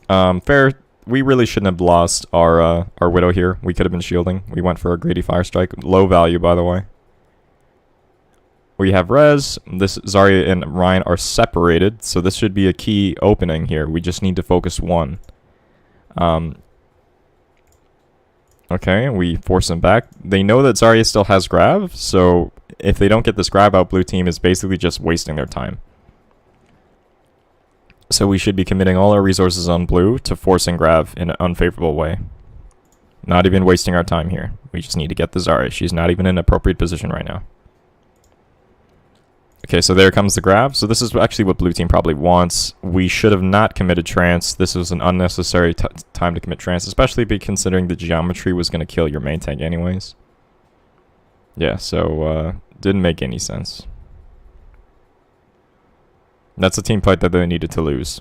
Fair. We really shouldn't have lost our Widow here. We could have been shielding. We went for a greedy fire strike. Low value, by the way. We have res. This Zarya and Ryan are separated, so this should be a key opening here. We just need to focus one. Okay, we force them back. They know that Zarya still has grab, so if they don't get this grab out, blue team is basically just wasting their time. So we should be committing all our resources on blue to forcing grab in an unfavorable way. Not even wasting our time here. We just need to get the Zarya. She's not even in an appropriate position right now. Okay, so there comes the grab. So this is actually what blue team probably wants. We should have not committed trance. This was an unnecessary time to commit trance, especially considering the geometry was going to kill your main tank anyways. Yeah, so didn't make any sense. That's a team fight that they needed to lose.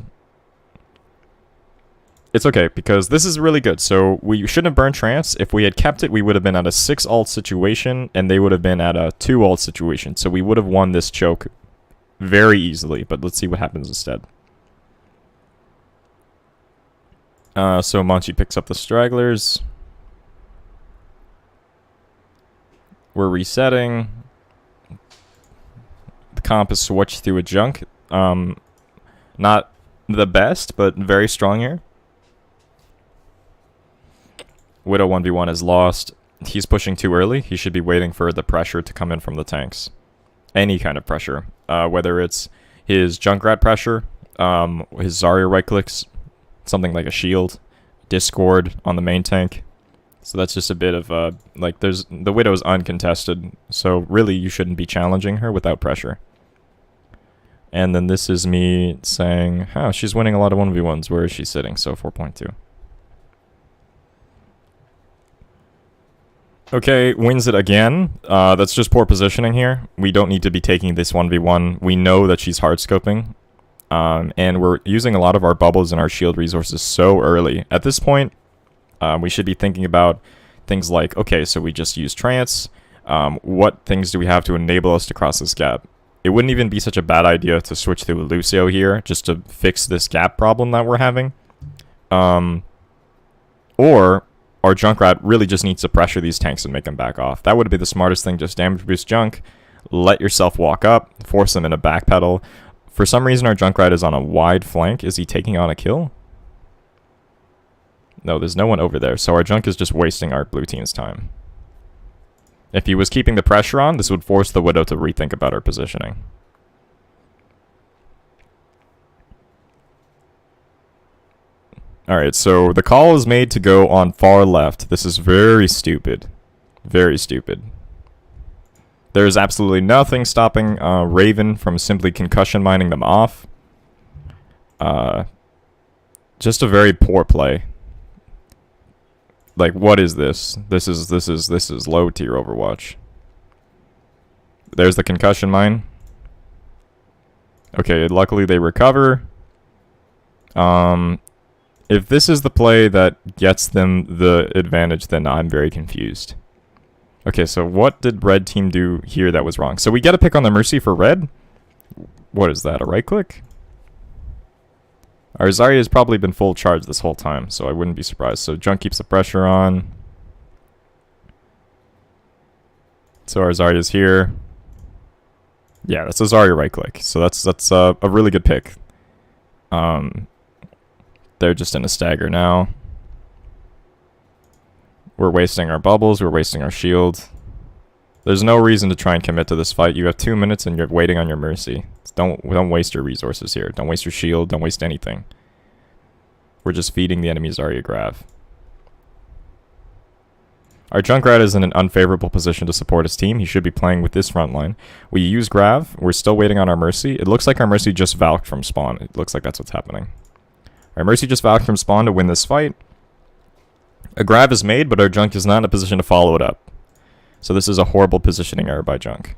It's okay, because this is really good. So we shouldn't have burned trance. If we had kept it, we would have been at a 6 ult situation, and they would have been at a 2 ult situation. So we would have won this choke very easily, but let's see what happens instead. So Manchi picks up the stragglers. We're resetting. The comp is switched through a junk. Not the best, but very strong here. Widow 1v1 is lost. He's pushing too early. He should be waiting for the pressure to come in from the tanks. Any kind of pressure. Whether it's his Junkrat pressure, his Zarya right clicks, something like a shield, Discord on the main tank. So that's just a bit of the Widow's uncontested. So really you shouldn't be challenging her without pressure. And then this is me saying, oh, she's winning a lot of 1v1s. Where is she sitting? So 4.2. Okay, wins it again. That's just poor positioning here. We don't need to be taking this 1v1. We know that she's hard scoping. And we're using a lot of our bubbles and our shield resources so early. At this point, we should be thinking about things like, okay, so we just use trance. What things do we have to enable us to cross this gap? It wouldn't even be such a bad idea to switch to Lucio here just to fix this gap problem that we're having. Or our Junkrat really just needs to pressure these tanks and make them back off. That would be the smartest thing. Just damage boost Junk, let yourself walk up, force them in a backpedal. For some reason, our Junkrat is on a wide flank. Is he taking on a kill? No, there's no one over there, so our junk is just wasting our blue team's time. If he was keeping the pressure on, this would force the Widow to rethink about her positioning. Alright, so the call is made to go on far left. This is very stupid. Very stupid. There's absolutely nothing stopping Raven from simply concussion mining them off. Just a very poor play. Like, what is this? This is low tier Overwatch. There's the concussion mine. Okay, luckily they recover. If this is the play that gets them the advantage, then I'm very confused. Okay, so what did red team do here that was wrong? So we get a pick on the Mercy for red. What is that, a right click? Our Zarya has probably been full charge this whole time, so I wouldn't be surprised. So junk keeps the pressure on. So our Zarya's here. Yeah, that's a Zarya right click. So that's a really good pick. They're just in a stagger now. We're wasting our bubbles, we're wasting our shield. There's no reason to try and commit to this fight. You have 2 minutes and you're waiting on your Mercy. Don't waste your resources here. Don't waste your shield, don't waste anything. We're just feeding the enemy Zarya Grav. Our Junkrat is in an unfavorable position to support his team. He should be playing with this front line. We use Grav. We're still waiting on our Mercy. It looks like our Mercy just valked from spawn. It looks like that's what's happening. Our Mercy just valked from spawn to win this fight. A Grav is made, but our Junk is not in a position to follow it up. So this is a horrible positioning error by Junk.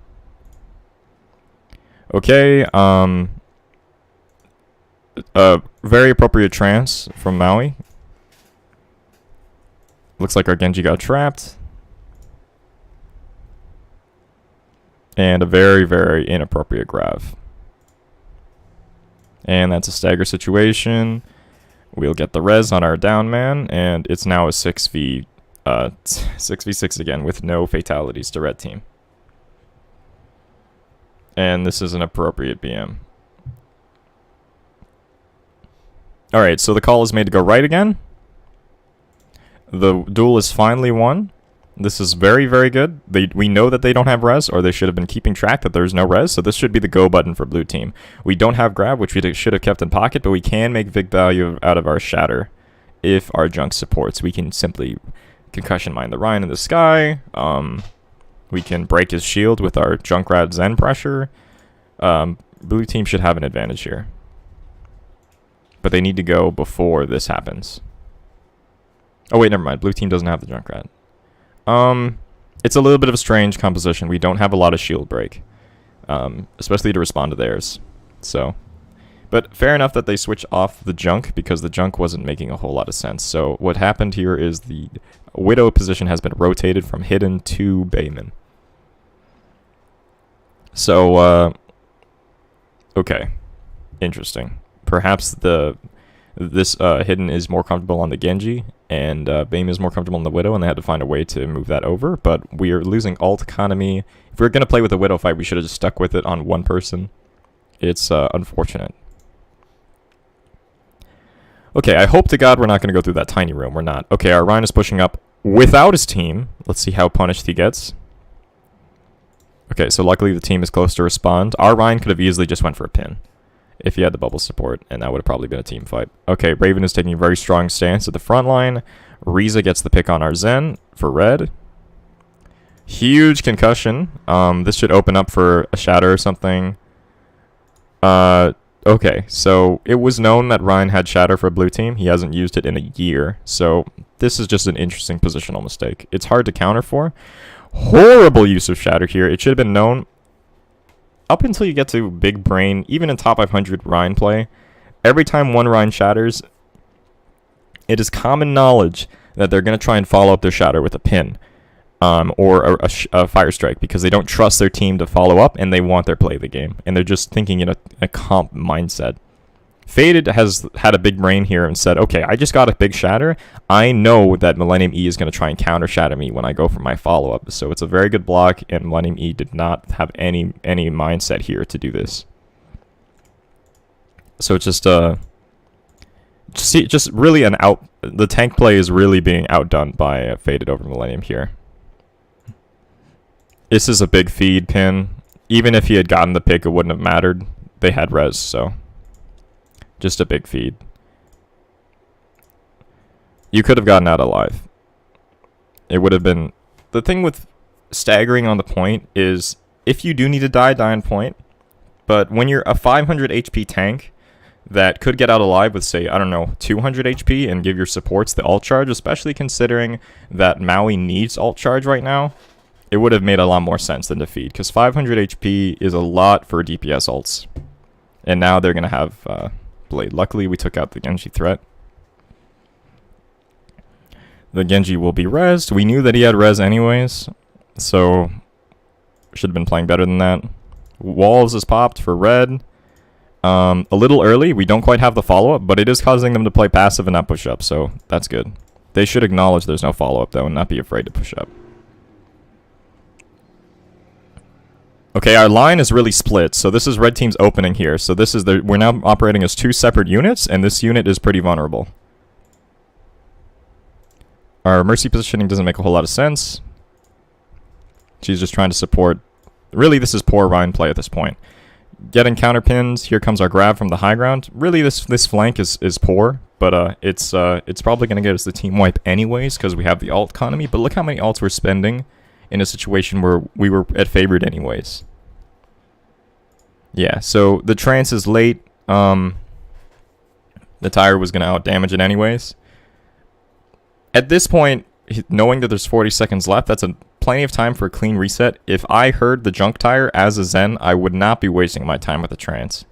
Okay, very appropriate trance from Maui. Looks like our Genji got trapped. And a very, very inappropriate Grav. And that's a stagger situation. We'll get the res on our down man, and it's now a 6v6 again with no fatalities to red team. And this is an appropriate BM. Alright, so the call is made to go right again. The duel is finally won. This is very, very good. We know that they don't have res, or they should have been keeping track that there's no res, so this should be the go button for blue team. We don't have grab, which we should have kept in pocket, but we can make big value out of our shatter if our junk supports. We can simply concussion mine the Ryan in the sky. We can break his shield with our Junkrat Zen pressure. Blue team should have an advantage here. But they need to go before this happens. Oh wait, never mind. Blue team doesn't have the Junkrat. It's a little bit of a strange composition. We don't have a lot of shield break. Especially to respond to theirs. So, but fair enough that they switch off the junk because the junk wasn't making a whole lot of sense. So what happened here is the Widow position has been rotated from hidden to Bayman. So, okay. Interesting. Perhaps this hidden is more comfortable on the Genji, and Bayman is more comfortable on the Widow, and they had to find a way to move that over, but we are losing ult economy. If we were going to play with a Widow fight, we should have just stuck with it on one person. It's unfortunate. Okay, I hope to God we're not going to go through that tiny room. We're not. Okay, our Ryan is pushing up without his team. Let's see how punished he gets. Okay, so luckily the team is close to respond. Our Ryan could have easily just went for a pin if he had the bubble support, and that would have probably been a team fight. Okay, Raven is taking a very strong stance at the front line. Riza gets the pick on our Zen for red. Huge concussion. This should open up for a shatter or something. Okay, so it was known that Ryan had shatter for blue team. He hasn't used it in a year, so this is just an interesting positional mistake. It's hard to counter for. Horrible use of shatter here. It should have been known. Up until you get to big brain, even in top 500 Ryan play, every time one Ryan shatters, it is common knowledge that they're going to try and follow up their shatter with a pin or a fire strike because they don't trust their team to follow up and they want their play of the game. And they're just thinking in a comp mindset. Faded has had a big brain here and said, okay, I just got a big shatter. I know that Millennium E is going to try and counter shatter me when I go for my follow-up. So it's a very good block, and Millennium E did not have any mindset here to do this. So it's just See, just really the tank play is really being outdone by Faded over Millennium here. This is a big feed pin. Even if he had gotten the pick, it wouldn't have mattered. They had res, so just a big feed. You could have gotten out alive. It would have been... The thing with staggering on the point is, if you do need to die on point, but when you're a 500 HP tank that could get out alive with, say, I don't know, 200 HP and give your supports the ult charge, especially considering that Maui needs ult charge right now, it would have made a lot more sense than to feed, because 500 HP is a lot for DPS ults. And now they're going to have Blade. Luckily, we took out the Genji threat. The Genji will be rezzed. We knew that he had res anyways, so should have been playing better than that. Walls is popped for red. A little early. We don't quite have the follow-up, but it is causing them to play passive and not push up, so that's good. They should acknowledge there's no follow-up, though, and not be afraid to push up. Okay, our line is really split, so this is red team's opening here. So this is we're now operating as two separate units, and this unit is pretty vulnerable. Our Mercy positioning doesn't make a whole lot of sense. She's just trying to support. Really, this is poor Ryan play at this point. Getting counter pins. Here comes our grab from the high ground. Really, this flank is poor, but it's probably going to get us the team wipe anyways because we have the ult economy. But look how many ults we're spending in a situation where we were at favored anyways. Yeah, so the trance is late. The tire was going to out-damage it anyways. At this point, knowing that there's 40 seconds left, that's plenty of time for a clean reset. If I heard the junk tire as a Zen, I would not be wasting my time with the trance.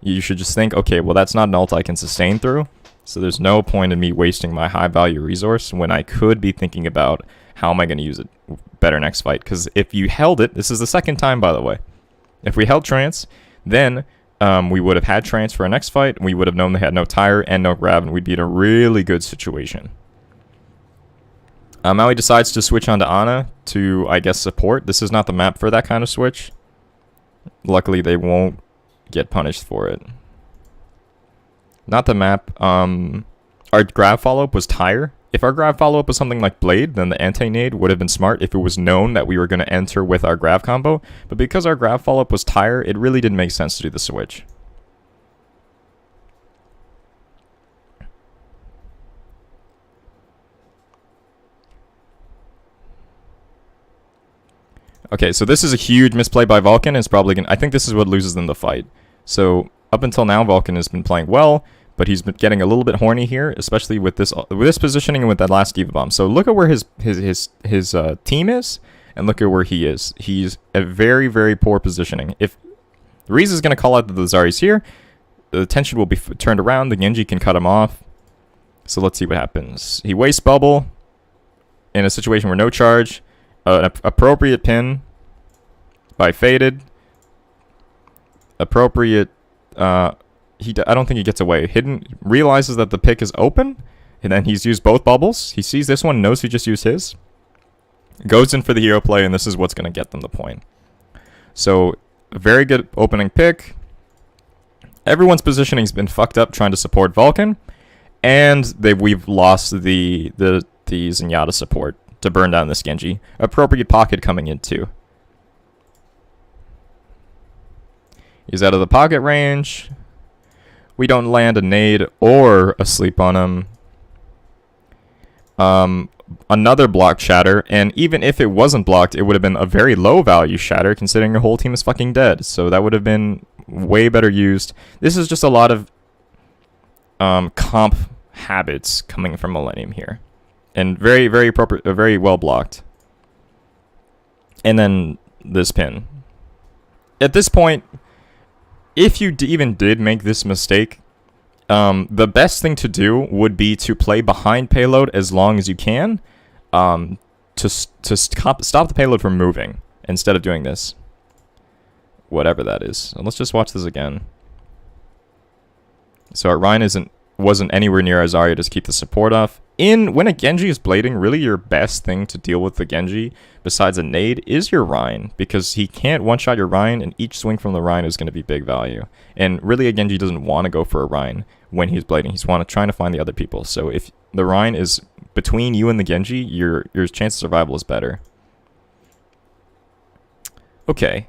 You should just think, okay, well, that's not an ult I can sustain through, so there's no point in me wasting my high-value resource when I could be thinking about how am I going to use it better next fight. Because if you held it, this is the second time, by the way. If we held trance, then we would have had trance for our next fight, and we would have known they had no tire and no grab, and we'd be in a really good situation. Maui decides to switch onto Ana to, I guess, support. This is not the map for that kind of switch. Luckily, they won't get punished for it. Not the map. Our grab follow-up was tire. If our grab follow-up was something like Blade, then the anti-nade would have been smart if it was known that we were going to enter with our grab combo. But because our grab follow-up was tire, it really didn't make sense to do the switch. Okay, so this is a huge misplay by Vulcan. It's probably I think this is what loses them the fight. So up until now, Vulcan has been playing well, but he's been getting a little bit horny here, especially with this positioning and with that last Diva Bomb. So look at where his team is, and look at where he is. He's a very, very poor positioning. If Reese is going to call out that the Zari's here, the attention will be turned around. The Genji can cut him off. So let's see what happens. He wastes bubble in a situation where no charge. An appropriate pin by Faded. Appropriate. I don't think he gets away. Hidden realizes that the pick is open, and then he's used both bubbles. He sees this one, knows he just used his. Goes in for the hero play, and this is what's going to get them the point. So, a very good opening pick. Everyone's positioning's been fucked up trying to support Vulcan, and we've lost the Zenyatta support to burn down this Genji. Appropriate pocket coming in too. He's out of the pocket range. We don't land a nade or a sleep on him. Another block shatter, and even if it wasn't blocked, it would have been a very low value shatter considering your whole team is fucking dead. So that would have been way better used. This is just a lot of comp habits coming from Millennium here. And very, very appropriate, very well blocked. And then this pin. At this point, if you even did make this mistake, the best thing to do would be to play behind payload as long as you can, to stop the payload from moving instead of doing this. Whatever that is. So let's just watch this again. So our Ryan wasn't anywhere near our Zarya to keep the support off. when a Genji is blading, really your best thing to deal with the Genji, besides a nade, is your Rein, because he can't one-shot your Rein, and each swing from the Rein is going to be big value. And really, a Genji doesn't want to go for a Rein when he's blading. He's trying to find the other people. So if the Rein is between you and the Genji, your chance of survival is better. Okay.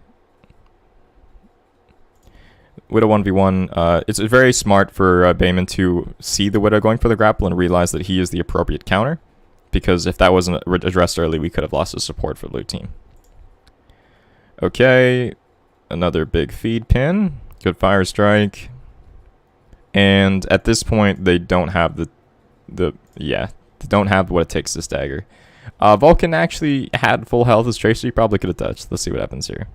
Widow 1v1, it's very smart for Bayman to see the Widow going for the grapple and realize that he is the appropriate counter, because if that wasn't addressed early, we could have lost the support for blue team. Okay, another big feed pin, good fire strike, and at this point they don't have they don't have what it takes to stagger. Vulcan actually had full health as Tracer, he probably could have touched. Let's see what happens here.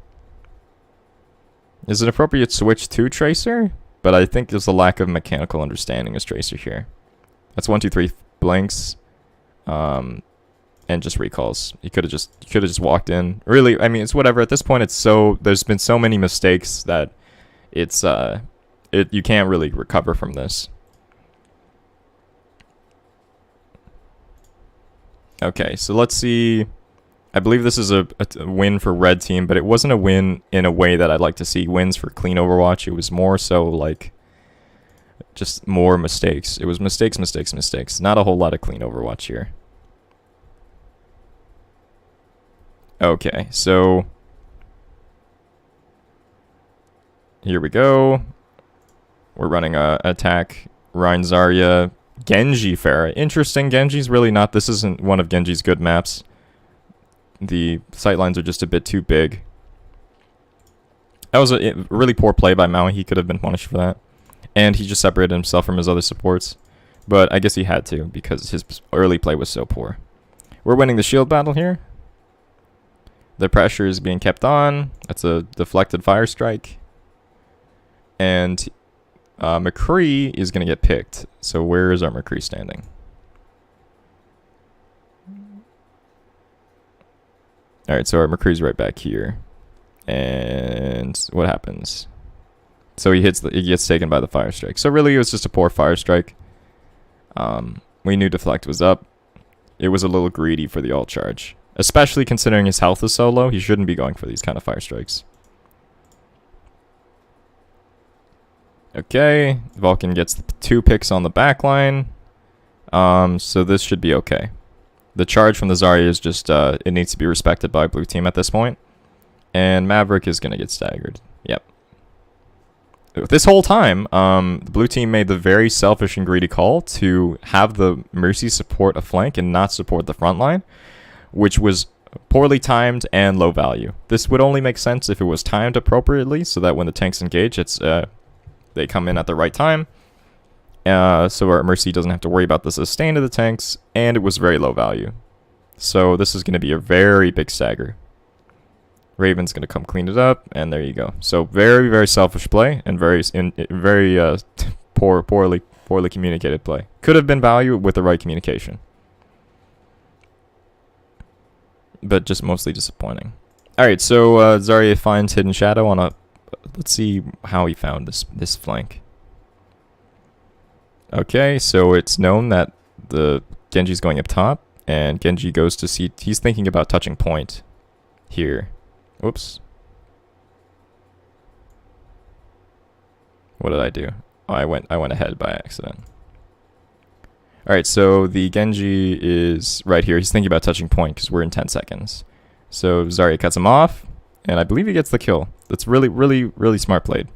Is it appropriate switch to Tracer? But I think there's a lack of mechanical understanding as Tracer here. That's 1, 2, 3 blinks, and just recalls. You could have just walked in. Really, I mean, it's whatever. At this point, there's been so many mistakes that you can't really recover from this. Okay, so let's see. I believe this is a win for red team, but it wasn't a win in a way that I'd like to see wins for clean Overwatch. It was more so like just more mistakes. It was mistakes, mistakes, mistakes. Not a whole lot of clean Overwatch here. Okay, so here we go. We're running a attack. Rein Zarya, Genji Pharah. Interesting. Genji's really not. This isn't one of Genji's good maps. The sightlines are just a bit too big. That was a really poor play by Maui. He could have been punished for that. And he just separated himself from his other supports. But I guess he had to because his early play was so poor. We're winning the shield battle here. The pressure is being kept on. That's a deflected fire strike. And McCree is going to get picked. So where is our McCree standing? Alright, so our McCree's right back here. And what happens? So he gets taken by the fire strike. So really it was just a poor fire strike. We knew deflect was up. It was a little greedy for the ult charge. Especially considering his health is so low, he shouldn't be going for these kind of fire strikes. Okay, Vulcan gets 2 picks on the back line. So this should be okay. The charge from the Zarya is just, it needs to be respected by blue team at this point. And Maverick is going to get staggered. Yep. This whole time, the blue team made the very selfish and greedy call to have the Mercy support a flank and not support the front line, which was poorly timed and low value. This would only make sense if it was timed appropriately, so that when the tanks engage, they come in at the right time. So our Mercy doesn't have to worry about the sustain of the tanks, and it was very low value. So this is going to be a very big stagger. Raven's going to come clean it up, and there you go. So very, very selfish play, and very poorly communicated play. Could have been value with the right communication, but just mostly disappointing. All right, so Zarya finds Hidden Shadow on a. Let's see how he found this flank. Okay, so it's known that the Genji's going up top, and Genji goes to see. He's thinking about touching point here. Whoops. What did I do? Oh, I went ahead by accident. All right, so the Genji is right here. He's thinking about touching point because we're in 10 seconds. So Zarya cuts him off, and I believe he gets the kill. That's really, really, really smart played.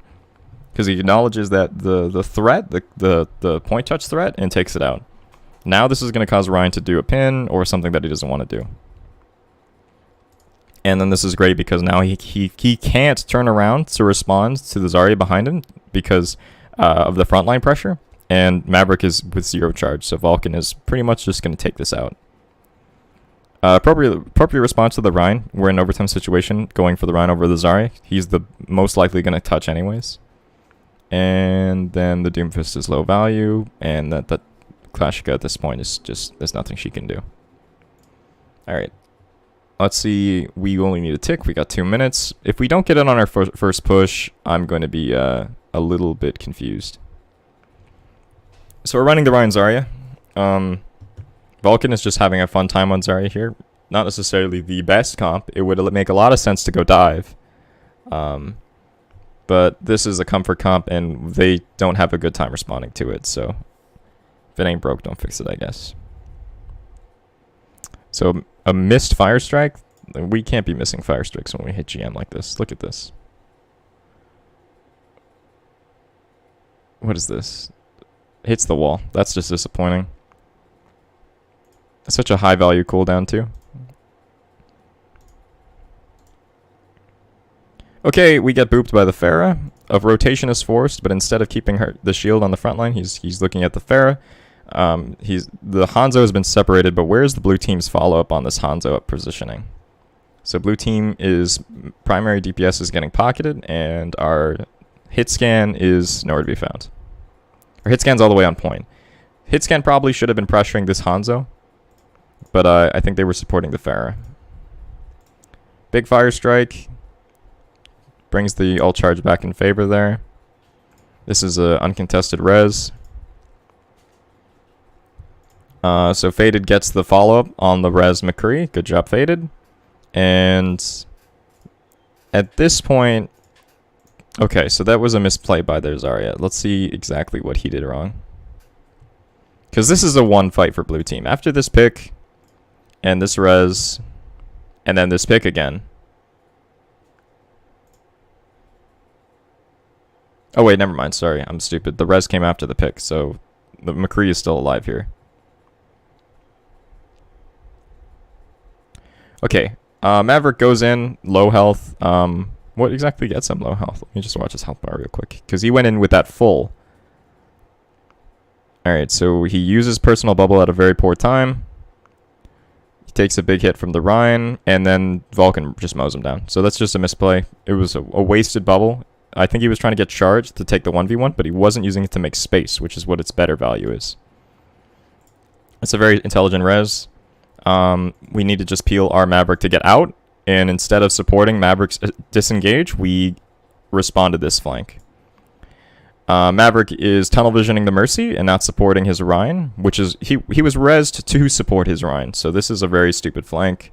Because he acknowledges that the threat, the point touch threat, and takes it out. Now this is going to cause Ryan to do a pin or something that he doesn't want to do. And then this is great because now he can't turn around to respond to the Zarya behind him because of the frontline pressure. And Maverick is with 0 charge, so Vulcan is pretty much just going to take this out. Appropriate response to the Rhine. We're in an overtime situation, going for the Rhine over the Zarya. He's the most likely going to touch anyways. And then the Doomfist is low value, and that Clashika at this point is just, there's nothing she can do. Alright. Let's see, we only need a tick, we got 2 minutes. If we don't get it on our first push, I'm going to be a little bit confused. So we're running the Ryan Zarya. Vulcan is just having a fun time on Zarya here. Not necessarily the best comp. It would make a lot of sense to go dive. But this is a comfort comp, and they don't have a good time responding to it. So if it ain't broke, don't fix it, I guess. So a missed Fire Strike. We can't be missing Fire Strikes when we hit GM like this. Look at this. What is this? Hits the wall. That's just disappointing. Such a high value cooldown too. Okay, we get booped by the Pharah. A rotation is forced, but instead of keeping the shield on the front line, he's looking at the Pharah. The Hanzo has been separated, but where's the blue team's follow-up on this Hanzo up positioning? So blue team is primary DPS is getting pocketed, and our hit scan is nowhere to be found. Our hit scan's all the way on point. Hit scan probably should have been pressuring this Hanzo, but I think they were supporting the Pharah. Big Fire Strike brings the ult charge back in favor there. This is a uncontested res. So Faded gets the follow-up on the res McCree. Good job, Faded. And at this point, okay, so that was a misplay by their Zarya. Let's see exactly what he did wrong. Because this is a one fight for blue team. After this pick, and this res, and then this pick again. Oh wait, never mind, sorry, I'm stupid. The res came after the pick, so the McCree is still alive here. Okay, Maverick goes in, low health. What exactly gets him low health? Let me just watch his health bar real quick, because he went in with that full. Alright, so he uses Personal Bubble at a very poor time. He takes a big hit from the Rhine, and then Vulcan just mows him down. So that's just a misplay. It was a wasted bubble. I think he was trying to get charged to take the 1v1, but he wasn't using it to make space, which is what its better value is. It's a very intelligent res. We need to just peel our Maverick to get out, and instead of supporting Maverick's disengage, we responded this flank. Maverick is tunnel visioning the Mercy and not supporting his Rhine, which is he was rezzed to support his Rhine, so this is a very stupid flank.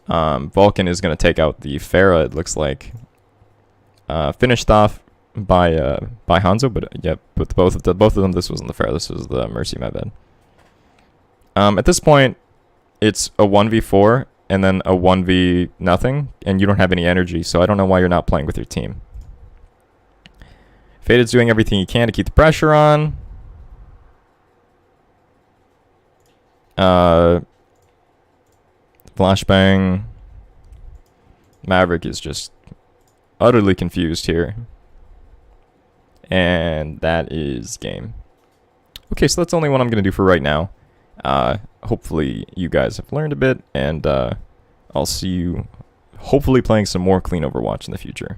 Vulcan is going to take out the Pharah, it looks like. Finished off by Hanzo, but yeah, with both of them, this wasn't the Pharah, this was the Mercy, my bad. At this point, it's a 1v4 and then a 1v nothing, and you don't have any energy, so I don't know why you're not playing with your team. Faded's doing everything he can to keep the pressure on. Flashbang. Maverick is just utterly confused here. And that is game. Okay, so that's the only one I'm going to do for right now. Hopefully you guys have learned a bit, and I'll see you hopefully playing some more clean Overwatch in the future.